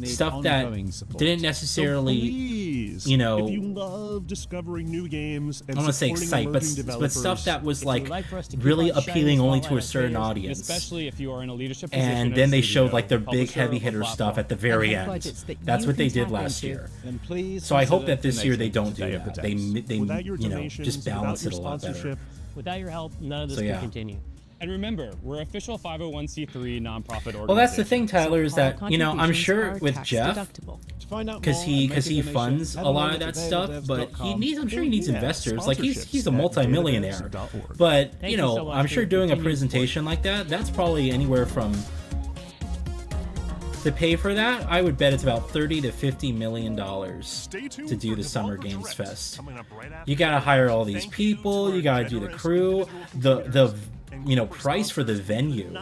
S2: stuff that didn't necessarily, you know,
S13: if you love discovering new games and
S2: I don't want to say excite, but stuff that was like really appealing only to a certain audience.
S10: Especially if you are in a leadership
S2: and
S10: position
S2: then they
S10: as
S2: showed
S10: studio,
S2: like their big
S10: publisher,
S2: heavy hitter
S10: blah, blah,
S2: stuff
S10: blah.
S2: at the very end. That's what they did last year. So I hope that this year they don't do that. They you know, just balance it a lot better.
S22: Without your help, none of this can continue.
S10: And remember, we're official 501c3 nonprofit organization.
S2: Well, that's the thing, Tyler, is that, you know, I'm sure with Jeff, because he funds a lot of that stuff, but I'm sure he needs investors. Like he's a multi-millionaire. But you know, I'm sure doing a presentation like that's probably anywhere from, to pay for that, I would bet it's about $30 to $50 million to do the Summer Games Fest. You gotta hire all these people, you gotta do the crew, the you know, price for the venue,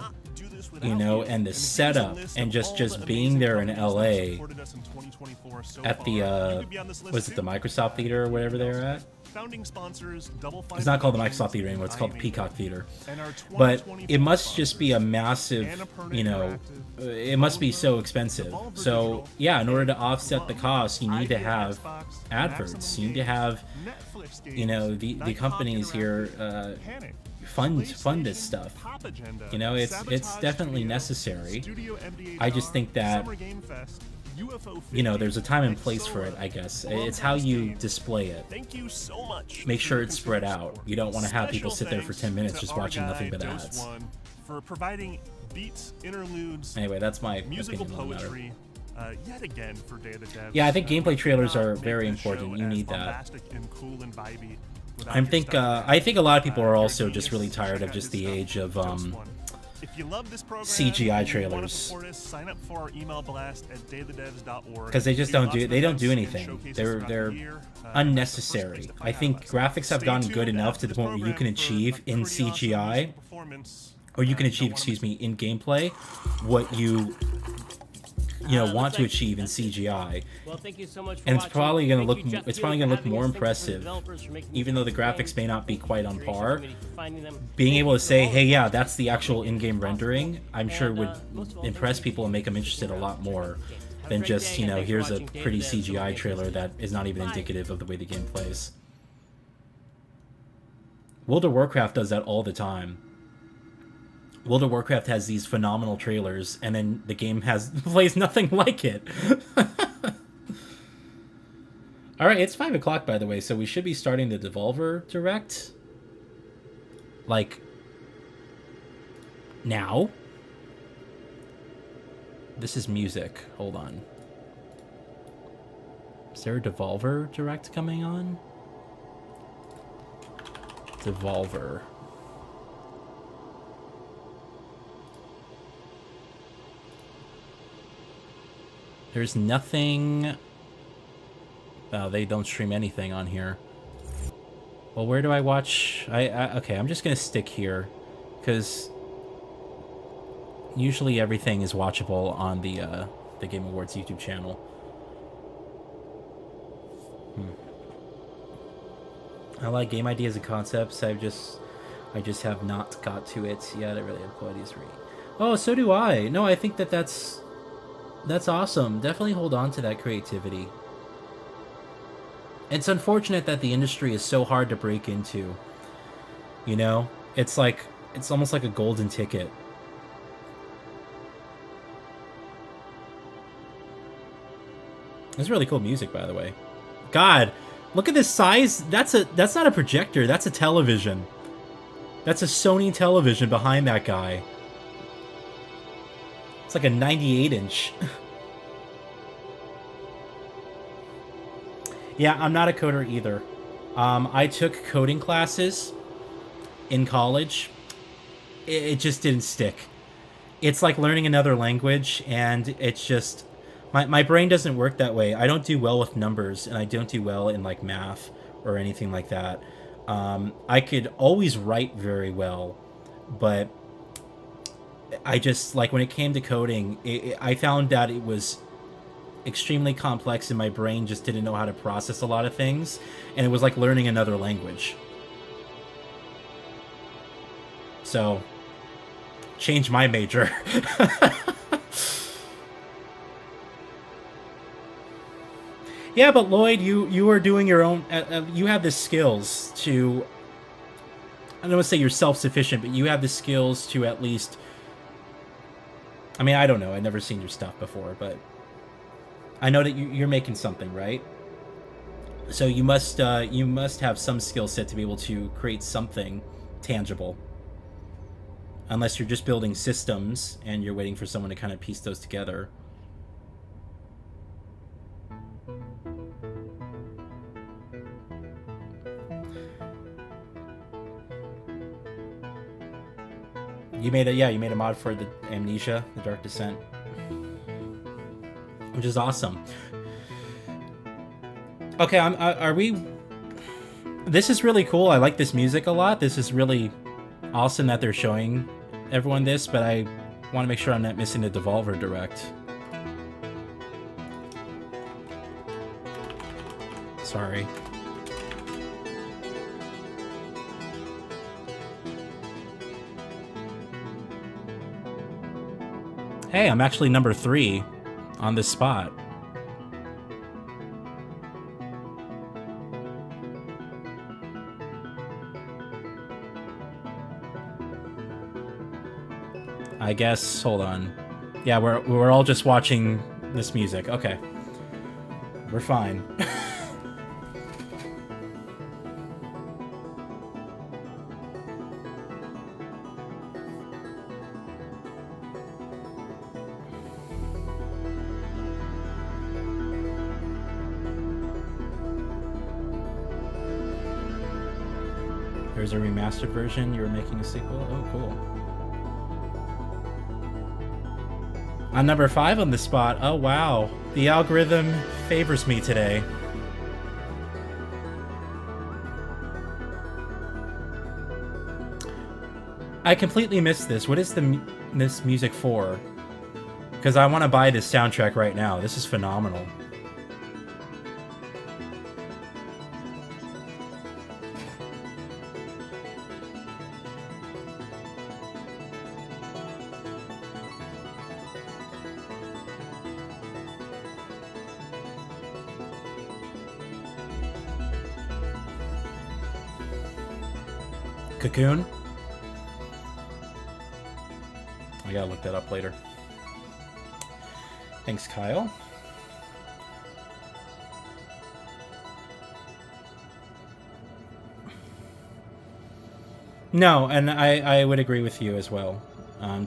S2: you know, and the setup, and just being there in LA at the was it the Microsoft Theater or whatever they're at?
S13: founding sponsors, Double Fine
S2: It's not called the
S13: Productions,
S2: Microsoft Theater anymore. It's called
S13: IME,
S2: Peacock Theater.
S13: and our
S2: But
S13: 2024
S2: it must just be a
S13: sponsors,
S2: massive,
S13: Annapurna
S2: you know,
S13: Interactive,
S2: it must be so
S13: Devolver,
S2: expensive.
S13: Devolver
S2: So
S13: Digital,
S2: yeah, in order to offset the cost, you need to
S13: Idea
S2: have
S13: Xbox,
S2: adverts.
S13: Maximum
S2: You need to have,
S13: Netflix
S2: you know,
S13: games,
S2: the
S13: Nighthawk
S2: companies here
S13: Panic,
S2: fund
S13: PlayStation,
S2: this stuff.
S13: Pop Agenda,
S2: You know, it's
S13: Sabotage
S2: definitely
S13: Studio,
S2: necessary.
S13: Studio MDHR,
S2: I just think that,
S13: Summer Game Fest, UFO 50,
S2: you know, there's a time and place for it, I guess. It's how you display it.
S13: Thank you so much.
S2: Make
S13: for
S2: sure
S13: your
S2: it's spread
S13: continued
S2: out.
S13: support.
S2: You don't want to have people
S13: Special
S2: sit there for
S13: thanks
S2: 10 minutes
S13: to
S2: just
S13: our
S2: watching nothing
S13: guy,
S2: but
S13: Dose
S2: ads.
S13: One, for providing beats, interludes,
S2: Anyway, that's my
S13: musical
S2: opinion on the matter.
S13: poetry, yet again for Day of the Devs.
S2: Yeah, I think gameplay trailers are
S13: Make
S2: very
S13: this show
S2: important. You
S13: as
S2: need that.
S13: bombastic and cool and vibey without
S2: I
S13: your
S2: think
S13: stuff.
S2: I think a lot of people are
S13: You're a
S2: also just
S13: genius.
S2: really tired
S13: Check
S2: of
S13: out
S2: just
S13: his
S2: the
S13: stuff,
S2: age of
S13: Dose One. If you love this program,
S2: CGI
S13: and you wanna
S2: trailers.
S13: support us, sign up for our email blast at dayofthedevs.org.
S2: because they just
S13: We do
S2: don't
S13: lots
S2: do
S13: of
S2: they don't
S13: events
S2: do
S13: and
S2: anything.
S13: showcases
S2: They're
S13: throughout the
S2: they're
S13: year.
S2: unnecessary. I think graphics have gotten good enough to the point where you can achieve in CGI, or you can achieve, excuse me, in gameplay, what you want to achieve in CGI.
S22: Well, thank you so much for
S2: And it's
S22: watching.
S2: probably gonna
S22: Thank
S2: look
S22: you, Jeff
S2: it's
S22: Keighley,
S2: probably
S22: for
S2: gonna look
S22: having
S2: more
S22: us. Thank you to the
S2: impressive,
S22: developers for making
S2: even though the
S22: these
S2: graphics
S22: games.
S2: may not be quite on
S22: Creation
S2: par.
S22: committee for finding them.
S2: Being able to
S22: Thank
S2: say,
S22: you
S2: hey,
S22: all.
S2: yeah, that's the actual in-game rendering, I'm sure
S22: And,
S2: would
S22: most of all,
S2: impress
S22: thank you
S2: people and make them interested a lot more
S22: Have a
S2: than
S22: great
S2: just,
S22: day,
S2: you
S22: and
S2: know,
S22: thanks for
S2: here's a
S22: watching Day of
S2: pretty
S22: the Devs.
S2: CGI trailer that is not even
S22: Bye.
S2: indicative of the way the game plays. World of Warcraft does that all the time. World of Warcraft has these phenomenal trailers, and then the game plays nothing like it. Alright, it's 5 o'clock, by the way, so we should be starting the Devolver Direct. Like, now? This is music. Hold on. Is there a Devolver Direct coming on? Devolver. There's nothing... Oh, they don't stream anything on here. Well, where do I watch? Okay, I'm just gonna stick here, because usually everything is watchable on the Game Awards YouTube channel. I like game ideas and concepts. I just have not got to it yet. I really have qualities for it. Oh, so do I. No, I think that's awesome. Definitely hold on to that creativity. It's unfortunate that the industry is so hard to break into. You know? It's almost like a golden ticket. It's really cool music, by the way. God, look at this size. That's not a projector, that's a television. That's a Sony television behind that guy. It's like a 98-inch. Yeah, I'm not a coder either. I took coding classes in college. It just didn't stick. It's like learning another language, and it's just... My brain doesn't work that way. I don't do well with numbers, and I don't do well in, like, math or anything like that. I could always write very well, but I just... Like, when it came to coding, I found that it was extremely complex, and my brain just didn't know how to process a lot of things, and it was like learning another language. So, change my major. Yeah, but Lloyd, you are doing your own... you have the skills to... I don't want to say you're self-sufficient, but you have the skills to at least... I mean, I don't know. I've never seen your stuff before, but... I know that you're making something, right? So you must have some skill set to be able to create something tangible. Unless you're just building systems and you're waiting for someone to kind of piece those together. You made a mod for the Amnesia, the Dark Descent. Which is awesome. Okay, are we... This is really cool. I like this music a lot. This is really awesome that they're showing everyone this, but I want to make sure I'm not missing the Devolver Direct. Sorry. Hey, I'm actually number 3 on this spot. I guess, hold on. Yeah, we're all just watching this music. Okay. We're fine. There's a remastered version. You were making a sequel? Oh, cool. I'm number 5 on the spot. Oh, wow. The algorithm favors me today. I completely missed this. What is this music for? Because I want to buy this soundtrack right now. This is phenomenal. Cocoon? I gotta look that up later. Thanks, Kyle. No, and I would agree with you as well,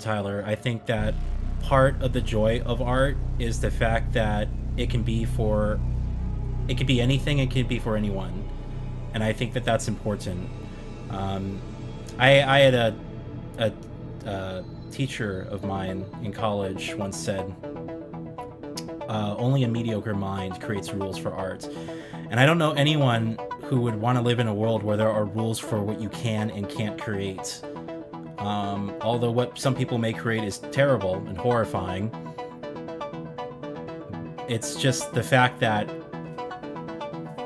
S2: Tyler. I think that part of the joy of art is the fact that it can be anything, it can be for anyone. And I think that that's important. I had a teacher of mine in college once said, only a mediocre mind creates rules for art. And I don't know anyone who would want to live in a world where there are rules for what you can and can't create. Although what some people may create is terrible and horrifying, it's just the fact that,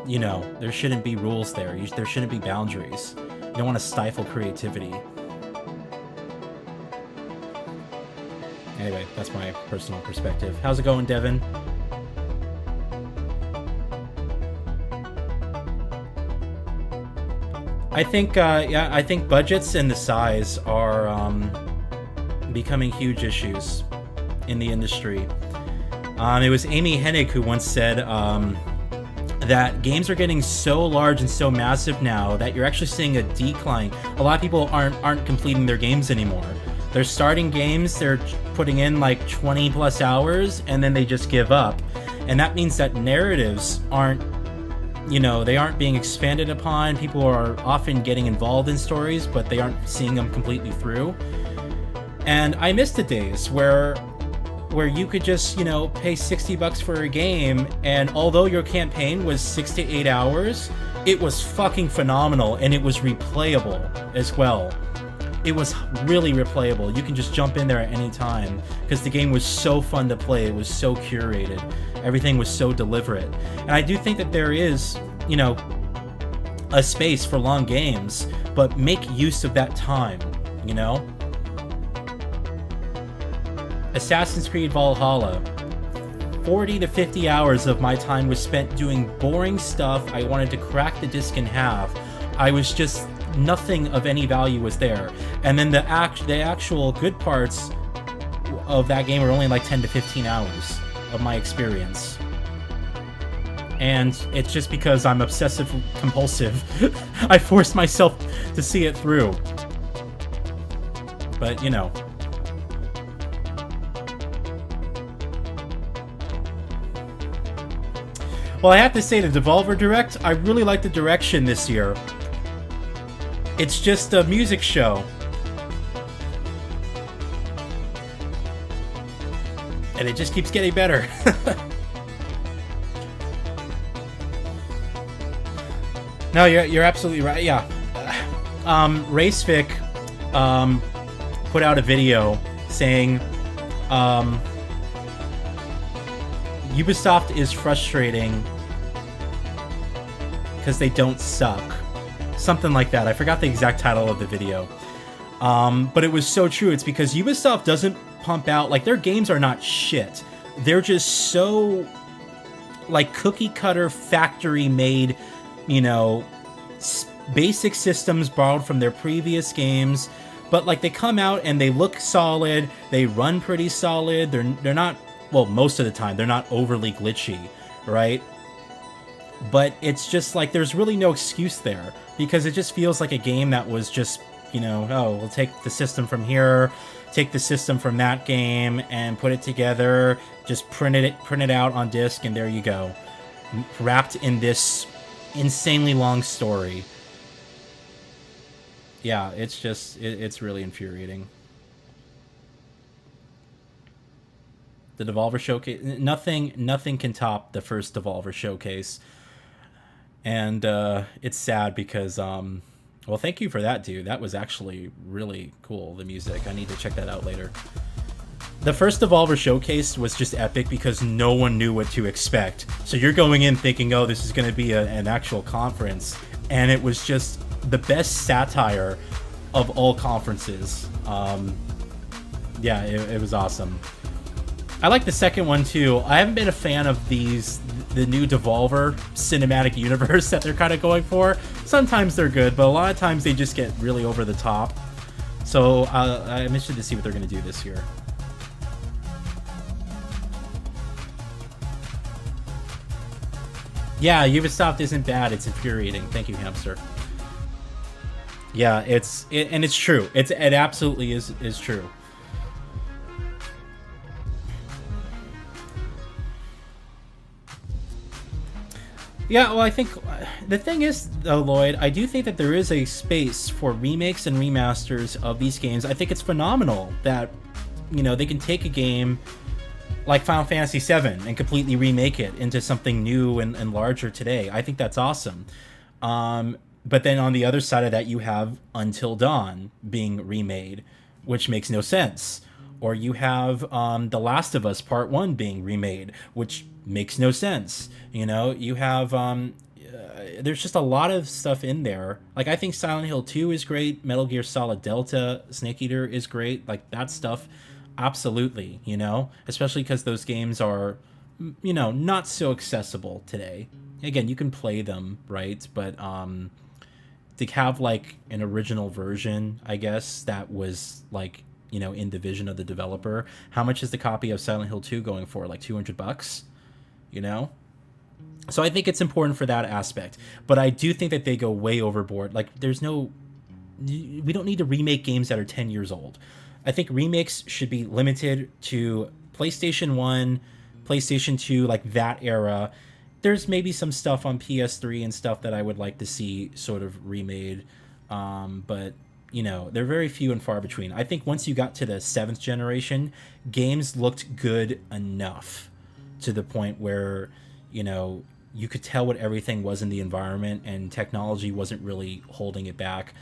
S2: you know, there shouldn't be rules there. There shouldn't be boundaries. You don't want to stifle creativity. Anyway, that's my personal perspective. How's it going, Devin? I think, yeah, I think budgets and the size are becoming huge issues in the industry. It was Amy Hennig who once said that games are getting so large and so massive now that you're actually seeing a decline. A lot of people aren't completing their games anymore. They're starting games, they're putting in like 20 plus hours, and then they just give up. And that means that narratives aren't, you know, they aren't being expanded upon. People are often getting involved in stories, but they aren't seeing them completely through. And I miss the days where you could just, you know, pay $60 for a game, and although your campaign was 6 to 8 hours, it was fucking phenomenal, and it was replayable as well. It was really replayable. You can just jump in there at any time because the game was so fun to play. It was so curated. Everything was so deliberate. And I do think that there is, you know, a space for long games, but make use of that time, you know? Assassin's Creed Valhalla. 40 to 50 hours of my time was spent doing boring stuff. I wanted to crack the disc in half. I was just... nothing of any value was there. And then the actual good parts of that game were only like 10 to 15 hours of my experience. And it's just because I'm obsessive compulsive. I forced myself to see it through. But, you know. Well, I have to say, the Devolver Direct, I really like the direction this year. It's just a music show. And it just keeps getting better. No, you're absolutely right. Yeah. Racevic put out a video saying Ubisoft is frustrating because they don't suck. Something like that. I forgot the exact title of the video. But it was so true. It's because Ubisoft doesn't pump out, like, their games are not shit. They're just so, like, cookie cutter factory made, you know, basic systems borrowed from their previous games, but like they come out and they look solid, they run pretty solid, they're not, well, most of the time they're not overly glitchy, right? But it's just like there's really no excuse there, because it just feels like a game that was just, you know, oh, we'll take the system from here, take the system from that game and put it together, just print it out on disc, and there you go, wrapped in this insanely long story. Yeah, it's just, it's really infuriating. The Devolver Showcase, nothing can top the first Devolver Showcase. And it's sad because, well, thank you for that, dude. That was actually really cool, the music. I need to check that out later. The first Devolver Showcase was just epic because no one knew what to expect. So you're going in thinking, oh, this is going to be an actual conference. And it was just the best satire of all conferences. Yeah, it was awesome. I like the second one too. I haven't been a fan of the new Devolver cinematic universe that they're kind of going for. Sometimes they're good, but a lot of times they just get really over the top. So I'm interested to see what they're going to do this year. Yeah, Ubisoft isn't bad. It's infuriating. Thank you, Hamster. Yeah, and it's true. It absolutely is true. Yeah, well, I think the thing is, though, Lloyd, I do think that there is a space for remakes and remasters of these games. I think it's phenomenal that, you know, they can take a game like Final Fantasy VII and completely remake it into something new and larger today. I think that's awesome. But then on the other side of that, you have Until Dawn being remade, which makes no sense. Or you have The Last of Us Part 1 being remade, which makes no sense. You know, you have there's just a lot of stuff in there. Like, I think Silent Hill 2 is great, Metal Gear Solid Delta, Snake Eater is great. Like, that stuff, absolutely, you know, especially because those games are, you know, not so accessible today. Again, you can play them, right? But to have like an original version, I guess, that was like, you know, in the vision of the developer. How much is the copy of Silent Hill 2 going for? Like $200, you know? So I think it's important for that aspect. But I do think that they go way overboard. Like, we don't need to remake games that are 10 years old. I think remakes should be limited to PlayStation 1, PlayStation 2, like that era. There's maybe some stuff on PS3 and stuff that I would like to see sort of remade. But, you know, they're very few and far between. I think once you got to the 7th generation, games looked good enough to the point where, you know, you could tell what everything was in the environment and technology wasn't really holding it back.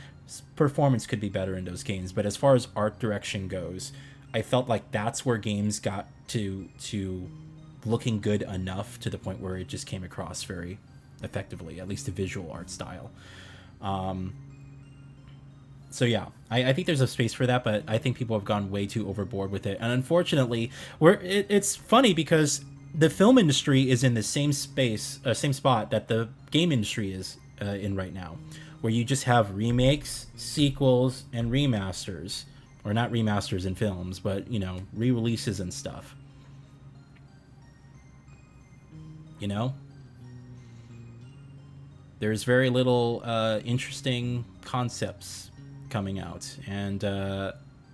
S2: Performance could be better in those games. But as far as art direction goes, I felt like that's where games got to looking good enough to the point where it just came across very effectively, at least the visual art style. So yeah, I think there's a space for that, but I think people have gone way too overboard with it. And unfortunately, it's funny because the film industry is in the same spot that the game industry is in right now, where you just have remakes, sequels, and remasters. Or not remasters in films, but, you know, re-releases and stuff. You know? There's very little interesting concepts coming out, and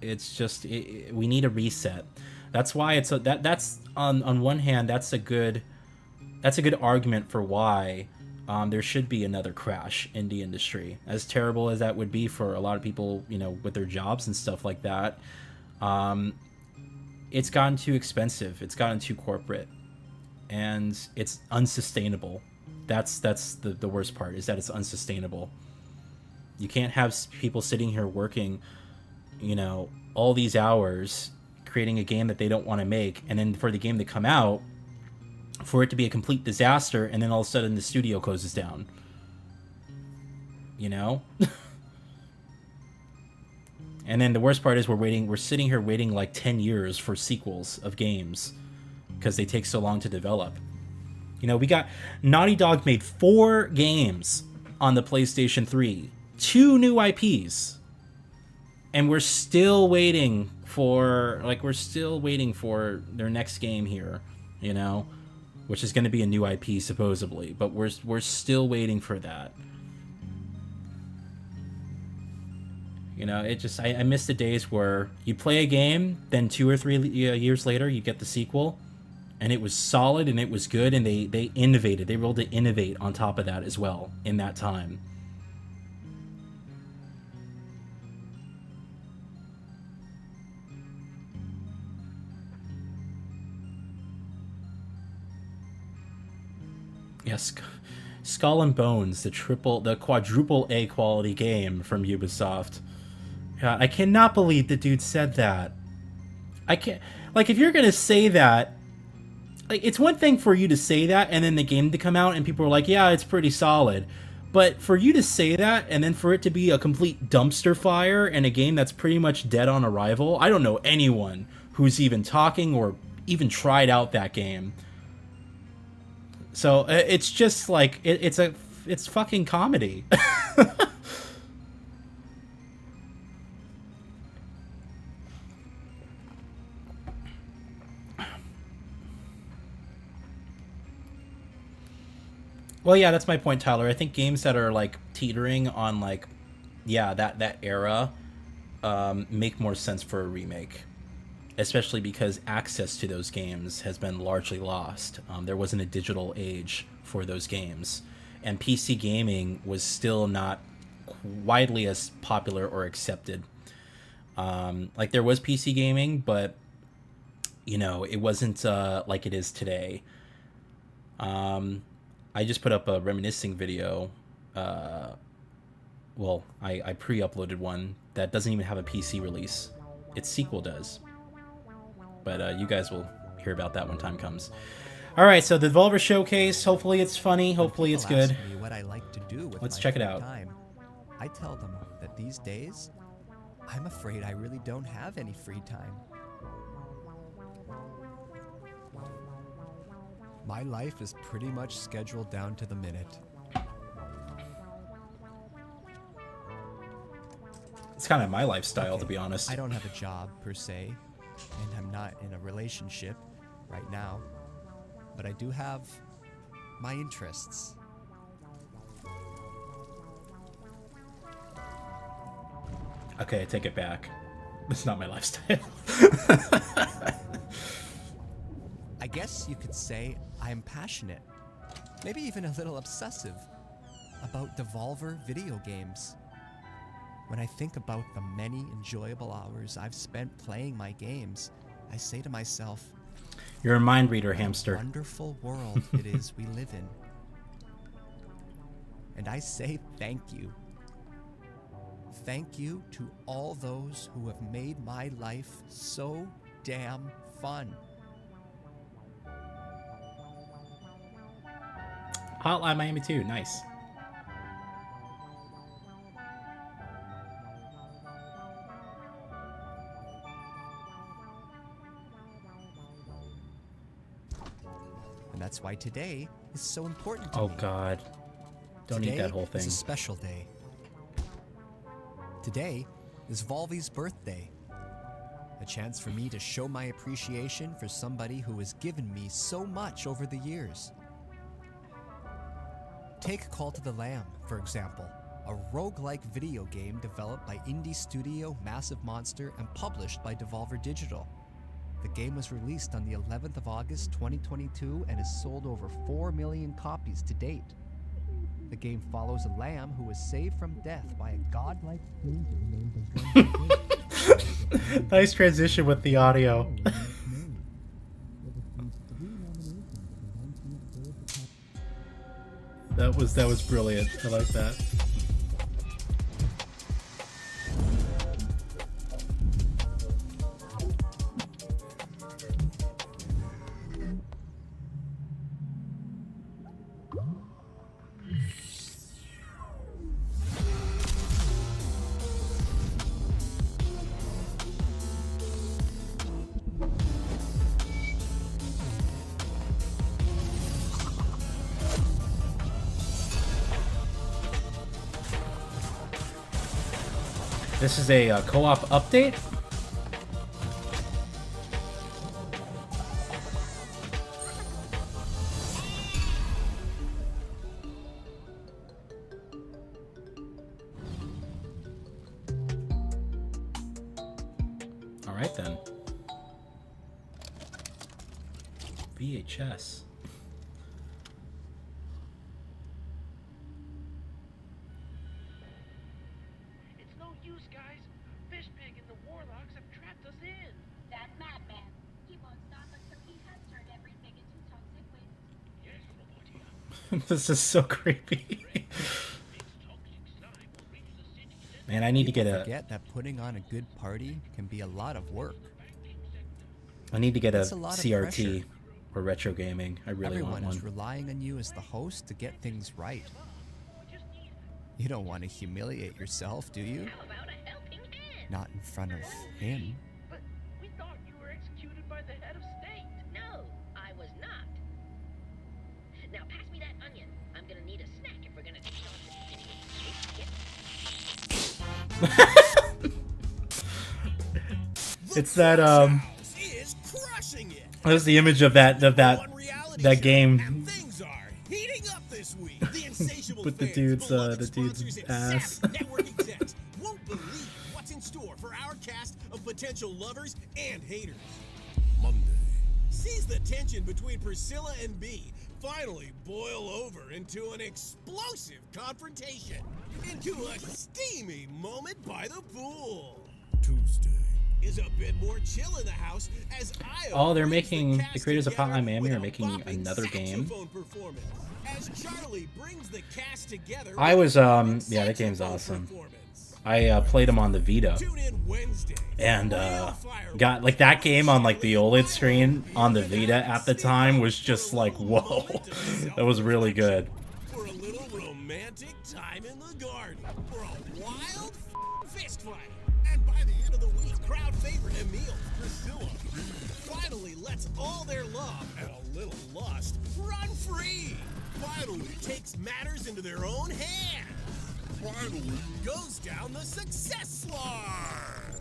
S2: it's just we need a reset. That's why that's on one hand that's a good argument for why there should be another crash in the industry. As terrible as that would be for a lot of people, you know, with their jobs and stuff like that, it's gotten too expensive. It's gotten too corporate. And it's unsustainable. That's the worst part, is that it's unsustainable. You can't have people sitting here working, you know, all these hours creating a game that they don't want to make, and then for the game to come out, for it to be a complete disaster, and then all of a sudden the studio closes down. You know? And then the worst part is we're sitting here waiting like 10 years for sequels of games because they take so long to develop. You know, we got Naughty Dog made 4 games on the PlayStation 3, 2 new IPs, and we're still waiting for their next game here, you know, which is going to be a new IP supposedly, but we're still waiting for that. You know, it just I miss the days where you play a game, then 2 or 3 years later you get the sequel. And it was solid and it was good, and they innovated. They were able to innovate on top of that as well in that time. Yes, Skull and Bones, the quadruple A quality game from Ubisoft. God, I cannot believe the dude said that. I can't, like, if you're gonna say that, like, it's one thing for you to say that and then the game to come out and people are like, yeah, it's pretty solid. But for you to say that and then for it to be a complete dumpster fire and a game that's pretty much dead on arrival, I don't know anyone who's even talking or even tried out that game. So it's just like, it's fucking comedy. Well, yeah, that's my point, Tyler. I think games that are like teetering on like, yeah, that era make more sense for a remake, especially because access to those games has been largely lost. There wasn't a digital age for those games, and PC gaming was still not widely as popular or accepted. Like, there was PC gaming, but you know, it wasn't like it is today. I just put up a reminiscing video. Well, I pre-uploaded one that doesn't even have a PC release. Its sequel does. But you guys will hear about that when time comes. All right, so the Devolver Showcase. Hopefully it's funny. Hopefully it's good.
S1: Ask me what I like to do with
S2: Let's
S1: my
S2: check it
S1: free
S2: out.
S1: time. I tell them that these days, I'm afraid I really don't have any free time. My life is pretty much scheduled down to the minute.
S2: It's kind of my lifestyle, to be honest.
S1: I don't have a job, per se, and I'm not in a relationship right now, but I do have my interests.
S2: Okay, I take it back. It's not my lifestyle.
S1: I guess you could say I'm passionate, maybe even a little obsessive, about Devolver video games. When I think about the many enjoyable hours I've spent playing my games, I say to myself,
S2: you're a mind reader, hamster.
S1: what a wonderful world it is we live in. And I say thank you. Thank you to all those who have made my life so damn fun.
S2: Hotline Miami 2, nice.
S1: And that's why today is so important to me.
S2: Oh God, don't eat that whole
S1: Today is
S2: thing.
S1: a special day. Today is Volvy's birthday. A chance for me to show my appreciation for somebody who has given me so much over the years. Take Call to the Lamb, for example, a roguelike video game developed by indie studio Massive Monster and published by Devolver Digital. The game was released on the 11th of August 2022 and has sold over 4 million copies to date. The game follows a lamb who is saved from death by a godlike stranger named
S2: Nice transition with the audio. That was brilliant. I like that. This is a co-op update. All right then. VHS. This is so creepy. Man, I need to get a.
S1: Forget that putting on a good party can be a lot of work.
S2: I need to get a
S1: It's a lot of
S2: CRT
S1: pressure.
S2: or retro gaming. I really
S1: Everyone
S2: want
S1: is
S2: one.
S1: relying on you as the host to get things right. You don't want to humiliate yourself, do you? Not in front of him.
S4: We thought you were executed by the head of state. No, I was not. Now pass me that onion. I'm gonna need a snack if we're gonna take on
S2: It's that That was the image of that game with the dude's ass.
S15: Won't believe what's in store for our cast of potential lovers and haters.
S21: Monday.
S15: Sees the tension between Priscilla and B finally boil over into an explosive confrontation, into a steamy moment by the pool.
S21: Tuesday
S15: Is a bit more chill in the house as Io
S2: Oh, they're
S15: brings
S2: making
S15: the cast
S2: the creators of
S15: together
S2: Hotline Miami
S15: with
S2: are
S15: a
S2: making
S15: bopping
S2: another game.
S15: saxophone performance. As Charlie brings the cast together
S2: I
S15: with
S2: was
S15: a bopping
S2: yeah, that game's
S15: saxophone
S2: awesome.
S15: performance.
S2: I played them on the Vita.
S15: Tune in Wednesday.
S2: And got like that game on like the OLED screen on the Vita at the time was just like, whoa. That was really good.
S15: For a little romantic time in the garden. For a wild fist fight. And by the end of the week, crowd favorite Emil, Priscilla, finally lets all their love and a little lust run free. Finally takes matters into their own hands. Finally goes down the success slide.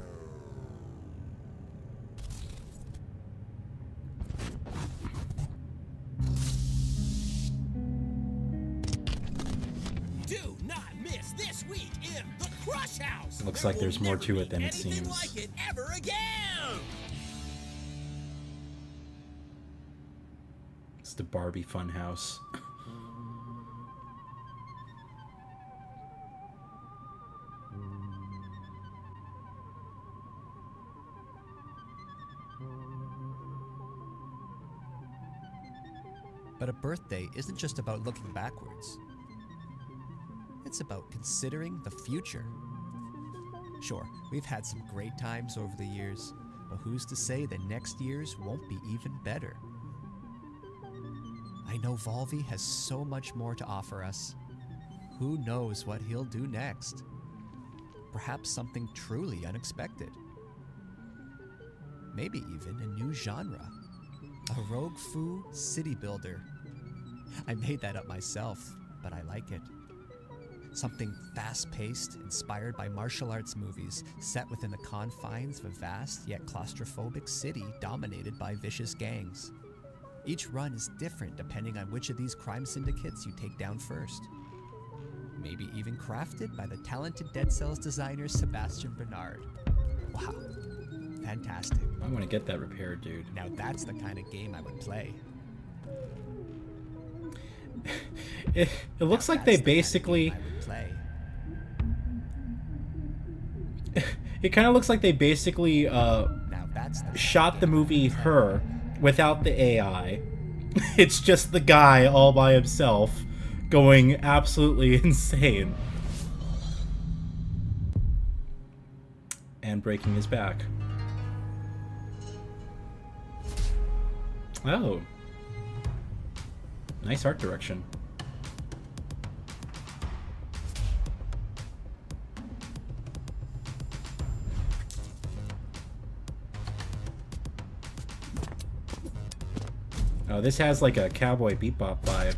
S15: Do not miss this week in the Crush House.
S2: Looks
S15: There
S2: like there's
S15: will
S2: more
S15: never
S2: to
S15: be
S2: it than it
S15: anything
S2: seems.
S15: like it ever again.
S2: It's the Barbie Funhouse.
S1: But a birthday isn't just about looking backwards. It's about considering the future. Sure, we've had some great times over the years, but who's to say that next year's won't be even better? I know Volvi has so much more to offer us. Who knows what he'll do next? Perhaps something truly unexpected. Maybe even a new genre. A rogue foo city builder. I made that up myself, but I like it. Something fast-paced, inspired by martial arts movies, set within the confines of a vast yet claustrophobic city dominated by vicious gangs. Each run is different depending on which of these crime syndicates you take down first. Maybe even crafted by the talented Dead Cells designer Sebastian Bernard. Wow. Fantastic.
S2: I want to get that repaired, dude.
S1: Now that's the kind of game I would play.
S2: It looks like they basically... It kind of looks like they basically shot the movie Her without the AI. It's just the guy all by himself going absolutely insane. And breaking his back. Oh. Nice art direction. Oh, this has like a Cowboy Bebop vibe.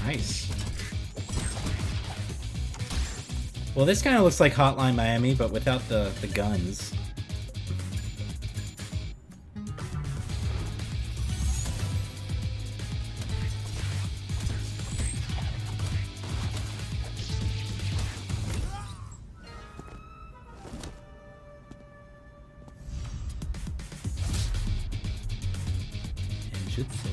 S2: Nice. Well, this kind of looks like Hotline Miami, but without the guns. Ninjutsu.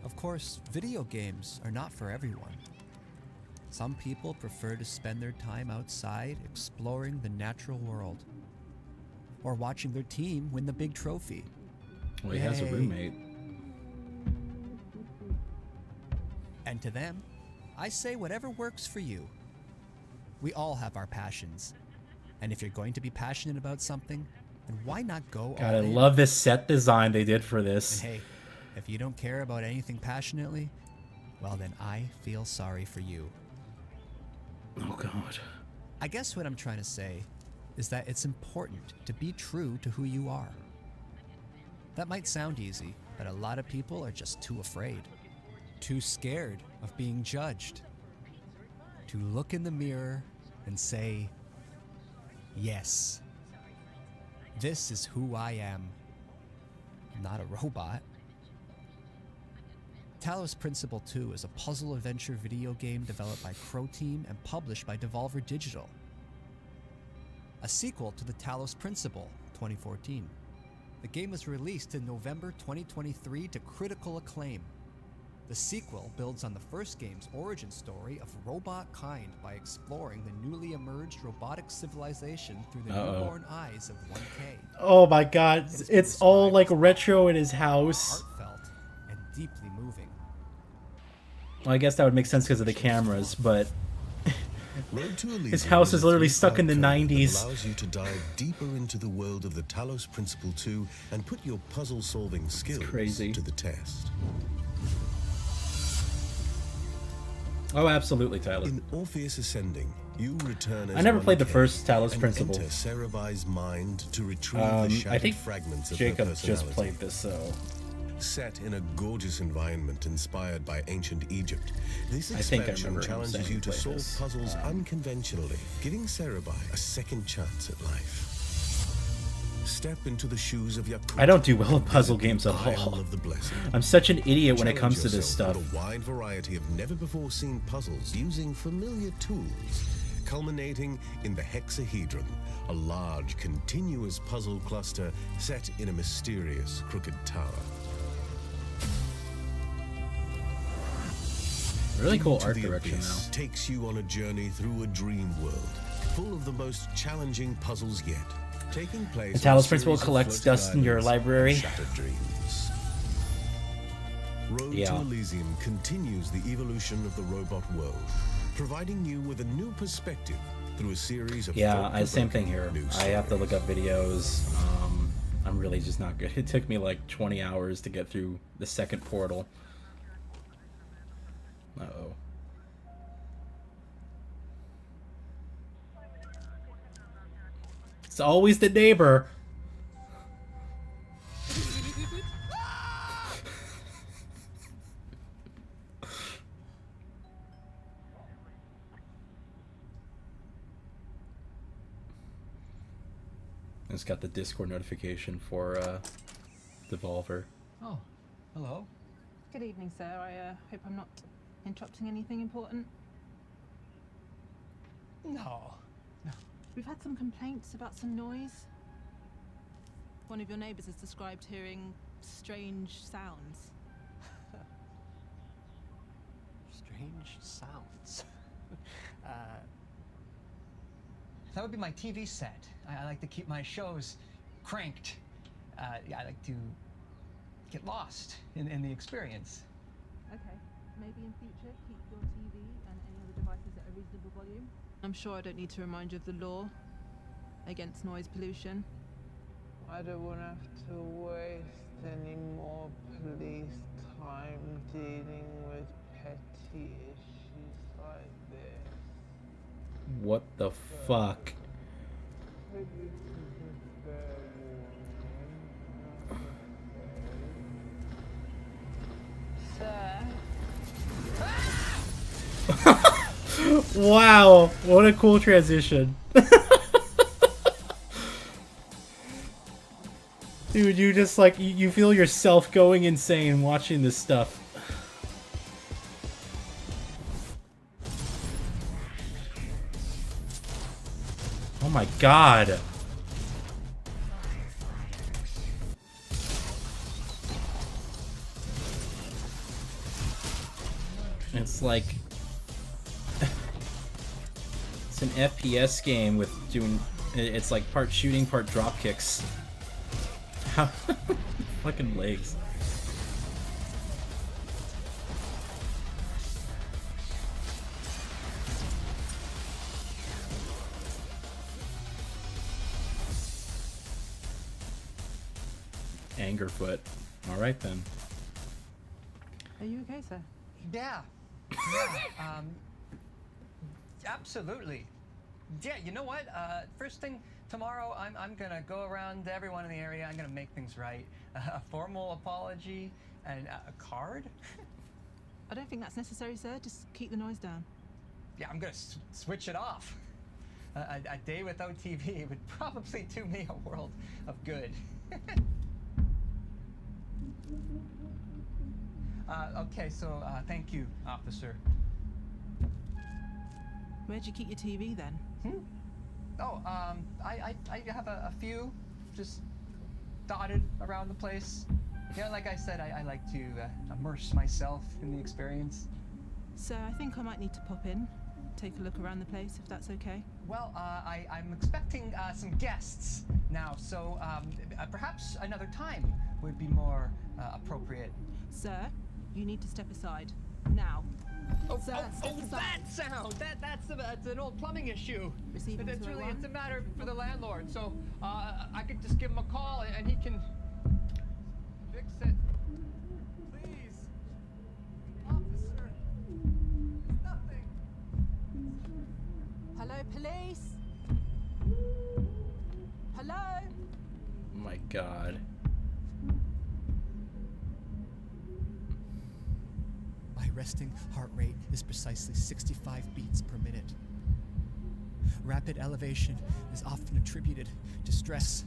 S1: Of course, video games are not for everyone. Some people prefer to spend their time outside exploring the natural world, or watching their team win the big trophy.
S2: Well, he has a roommate.
S1: And to them, I say whatever works for you. We all have our passions. And if you're going to be passionate about something, then why not go
S2: God,
S1: all
S2: I
S1: in?
S2: love this set design they did for this.
S1: And hey, if you don't care about anything passionately, well then I feel sorry for you.
S2: Oh God.
S1: I guess what I'm trying to say is that it's important to be true to who you are. That might sound easy, but a lot of people are just too afraid. Too scared of being judged. To look in the mirror and say, yes, this is who I am. I'm not a robot. Talos Principle 2 is a puzzle adventure video game developed by Crow Team and published by Devolver Digital. A sequel to the Talos Principle, 2014. The game was released in November 2023 to critical acclaim. The sequel builds on the first game's origin story of robot kind by exploring the newly emerged robotic civilization through the newborn eyes of 1K.
S2: Oh my God, it's all like retro in his house.
S1: Heartfelt and deeply moving.
S2: Well, I guess that would make sense because of the cameras, but
S21: Road to Elysium
S2: his house is literally stuck in the 90s.
S21: Allows you to dive deeper into the world of the Talos Principle 2 and put your puzzle-solving skills to the test.
S2: Oh, absolutely, Tyler.
S21: In Orpheus Ascending, you return as
S2: I never played the
S21: 1K
S2: first Talos
S21: and
S2: Principle.
S21: enter Cerebi's mind to retrieve the shattered
S2: I think
S21: fragments of
S2: Jacob
S21: her
S2: just
S21: personality.
S2: played this, so
S21: Set in a gorgeous environment inspired by ancient Egypt, this
S2: I think I
S21: expansion
S2: remember him
S21: challenges
S2: saying
S21: you
S2: he
S21: to
S2: played
S21: solve
S2: this.
S21: puzzles unconventionally, giving Cerebi a second chance at life. Step into the shoes of Yakuza.
S2: I don't do well with puzzle games at
S21: Isle
S2: all.
S21: of the Blessed.
S2: I'm such an idiot when it
S21: Challenge
S2: comes to this
S21: yourself
S2: stuff.
S21: with a wide variety of never-before-seen puzzles using familiar tools, culminating in the hexahedron, a large, continuous puzzle cluster set in a mysterious crooked tower.
S2: Really cool
S21: Into
S2: art
S21: the
S2: direction,
S21: Abyss
S2: though.
S21: takes you on a journey through a dream world, full of the most challenging puzzles yet. Taking place
S2: The
S21: on a
S2: Talos Principle
S21: series of
S2: collects
S21: floating
S2: dust in your
S21: islands
S2: library.
S21: and shattered dreams. Road
S2: Yeah.
S21: to Elysium continues the evolution of the robot world, providing you with a new perspective through a series of
S2: Yeah, same thing
S21: thought-provoking
S2: here.
S21: new
S2: I have to
S21: stories.
S2: look up videos. I'm really just not good. It took me like 20 hours to get through the second portal. Uh-oh. It's always the neighbor. It's got the Discord notification for Devolver.
S6: Oh, hello.
S7: Good evening, sir. I hope I'm not interrupting anything important.
S6: No.
S7: We've had some complaints about some noise. One of your neighbors has described hearing strange sounds.
S6: Strange sounds. That would be my TV set. I like to keep my shows cranked. Yeah, I like to get lost in the experience.
S7: Okay. Maybe in future, keep your TV and any other devices at a reasonable volume. I'm sure I don't need to remind you of the law against noise pollution.
S16: I don't want to have to waste any more police time dealing with petty issues like this.
S2: What the fuck? Wow, what a cool transition. Dude, you just like, you feel yourself going insane watching this stuff. Oh my god. It's like it's an FPS game with doing, it's like part shooting, part drop kicks. How fucking legs. Angerfoot. All right then.
S7: Are you okay, sir?
S6: Yeah. Absolutely. Yeah, you know what? First thing tomorrow, I'm gonna go around to everyone in the area. I'm gonna make things right. A formal apology and a card.
S7: I don't think that's necessary, sir. Just keep the noise down.
S6: Yeah, I'm gonna switch it off. A day without TV would probably do me a world of good. Okay, so thank you, officer.
S7: Where'd you keep your TV then?
S6: Oh, I have a few just dotted around the place. You know, like I said, I like to immerse myself in the experience.
S7: Sir, I think I might need to pop in, take a look around the place, if that's okay.
S6: Well, I'm expecting some guests now, so perhaps another time would be more appropriate.
S7: Sir, you need to step aside. Now. Sir, step aside.
S6: That sound! That's an old plumbing issue.
S7: Receiving
S6: It's
S7: 201?
S6: really, it's a matter for the landlord, so I could just give him a call and he can fix it. Please. Officer. It's nothing.
S7: Hello, police? Hello?
S2: Oh my god.
S1: My resting heart rate is precisely 65 beats per minute. Rapid elevation is often attributed to stress.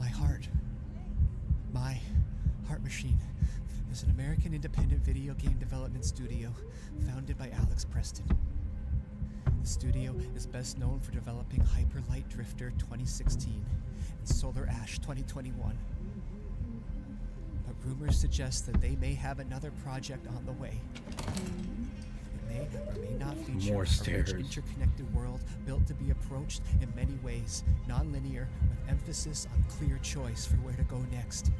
S1: My heart machine is an American independent video game development studio founded by Alex Preston. The studio is best known for developing Hyper Light Drifter 2016 and Solar Ash 2021. But rumors suggest that they may have another project on the way. It may or may not feature
S2: More
S1: a
S2: stairs.
S1: rich interconnected world built to be approached in many ways, non-linear, with emphasis on clear choice for where to go next.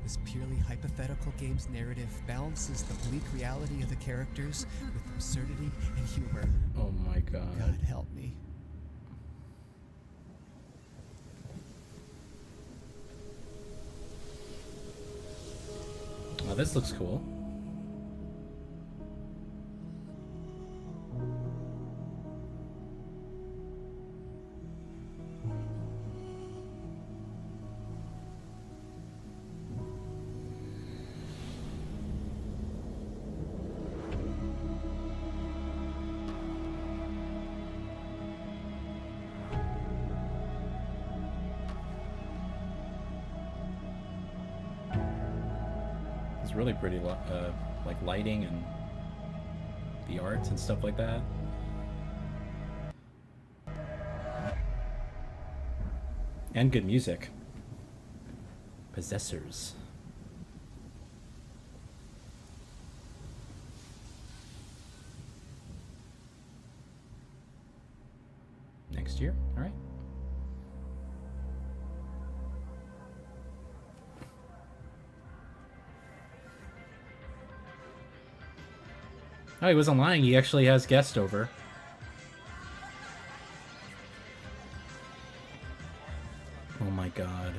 S1: This purely hypothetical game's narrative balances the bleak reality of the characters with absurdity and humor.
S2: Oh my god.
S1: God help me.
S2: Oh, this looks cool. It's really pretty, like lighting and the arts and stuff like that. And good music. Possessors. Next year, all right. Oh, he wasn't lying. He actually has guests over. Oh my god.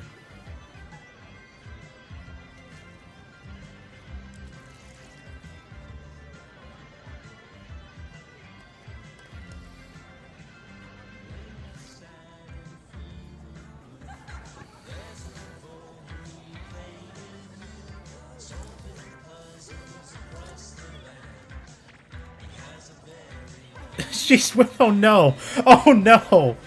S2: She's with. Oh no! Oh no!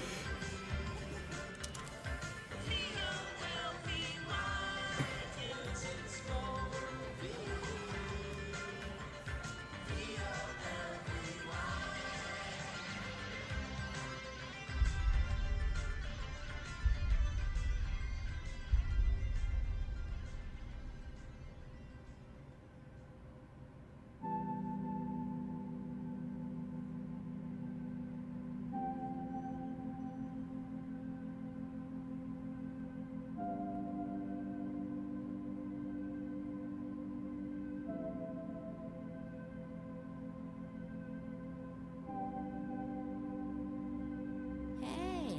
S18: Hey,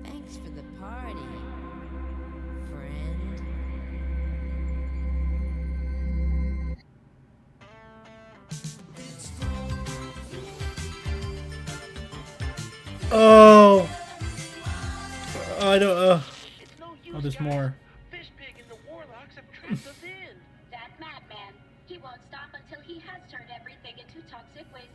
S18: thanks for the party, friend.
S2: Oh! I don't. Oh, there's more.
S4: Fishpig and the warlocks have trapped us in.
S3: That madman. He won't stop until he has turned everything into toxic waste.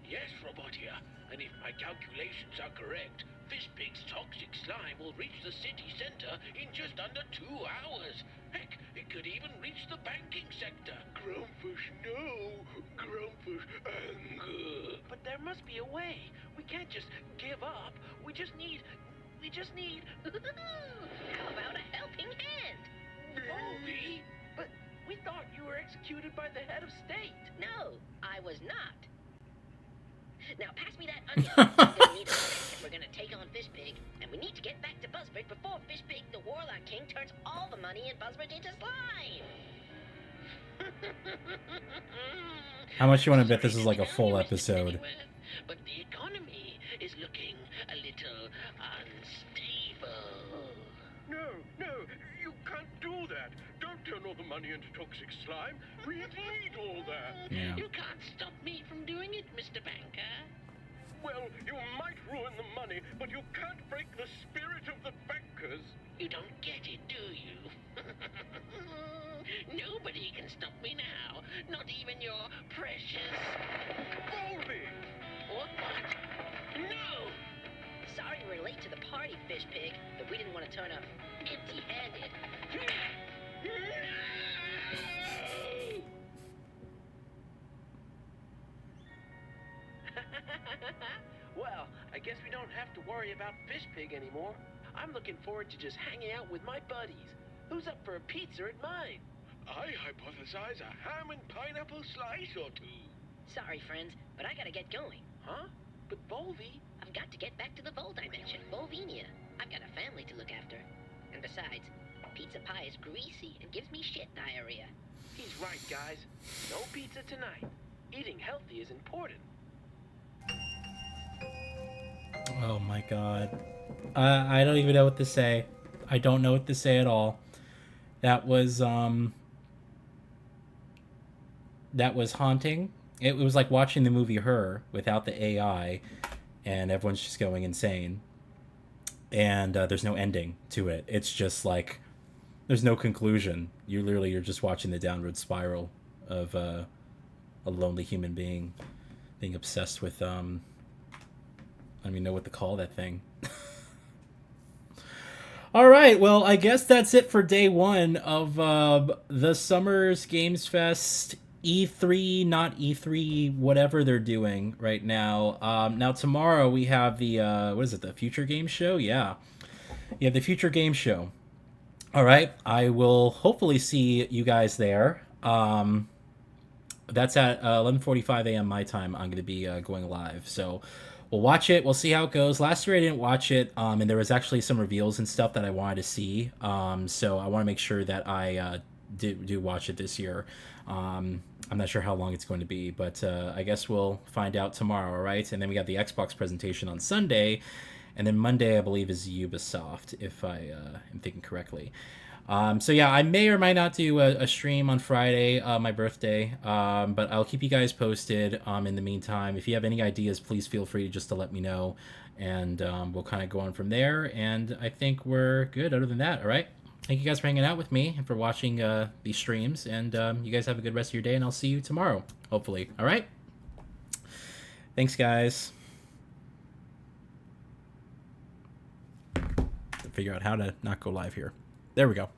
S4: Yes, Robotia, and if my calculations are correct, Fishpig's toxic slime will reach the city center in just under 2 hours. Heck, it could even reach the banking sector. Grumpfish, no. Grumpfish, anger. But there must be a way. We can't just give up. We just need... How about a helping hand? Baldy? But we thought you were executed by the head of state. No, I was not. Now pass me that onion. I'm gonna need a snack if we're gonna take on Fishpig, and we need to get back to Buzzard before Fishpig, the Warlock King, turns all the money in Buzzard into slime.
S2: How much you want to bet this is like a full episode?
S4: But the economy is looking a little unstable. No, you can't do that. Don't turn all the money into toxic slime. We need all that.
S2: Yeah.
S4: You can't stop me from doing it, Mr. Banker. Well, you might ruin the money, but you can't break the spirit of the bankers. You don't get it, do you? Nobody can stop me now. Not even your precious... Baldy! What? No! Sorry we're late to the party, Fishpig, but we didn't want to turn up empty-handed. Well, I guess we don't have to worry about Fishpig anymore. I'm looking forward to just hanging out with my buddies. Who's up for a pizza at mine? I hypothesize a ham and pineapple slice or two. Sorry, friends, but I gotta get going. Huh? But Volvi? I've got to get back to the Vol Dimension, Volvinia. I've got a family to look after. And besides, pizza pie is greasy and gives me shit diarrhea. He's right, guys. No pizza tonight. Eating healthy is important.
S2: Oh my god. I don't even know what to say. I don't know what to say at all. That was haunting. It was like watching the movie Her without the AI, and everyone's just going insane. And there's no ending to it. It's just like there's no conclusion. You're just watching the downward spiral of a lonely human being being obsessed with I don't even know what to call that thing. All right, well, I guess that's it for day one of the Summers Games Fest E3, not E3, whatever they're doing right now. Now tomorrow we have the what is it? The Future Game Show? Yeah, the Future Game Show. All right, I will hopefully see you guys there. That's at 11:45 a.m. my time. I'm going to be going live, so we'll watch it. We'll see how it goes. Last year I didn't watch it, and there was actually some reveals and stuff that I wanted to see. So I want to make sure that I do watch it this year. I'm not sure how long it's going to be, but I guess we'll find out tomorrow, all right? And then we got the Xbox presentation on Sunday, and then Monday I believe is Ubisoft, if I am thinking correctly. So yeah, I may or might not do a stream on Friday, my birthday, but I'll keep you guys posted. In the meantime, if you have any ideas, please feel free just to let me know, and we'll kind of go on from there. And I think we're good other than that. All right. Thank you guys for hanging out with me and for watching these streams. And you guys have a good rest of your day, and I'll see you tomorrow, hopefully. All right. Thanks, guys. Figure out how to not go live here. There we go.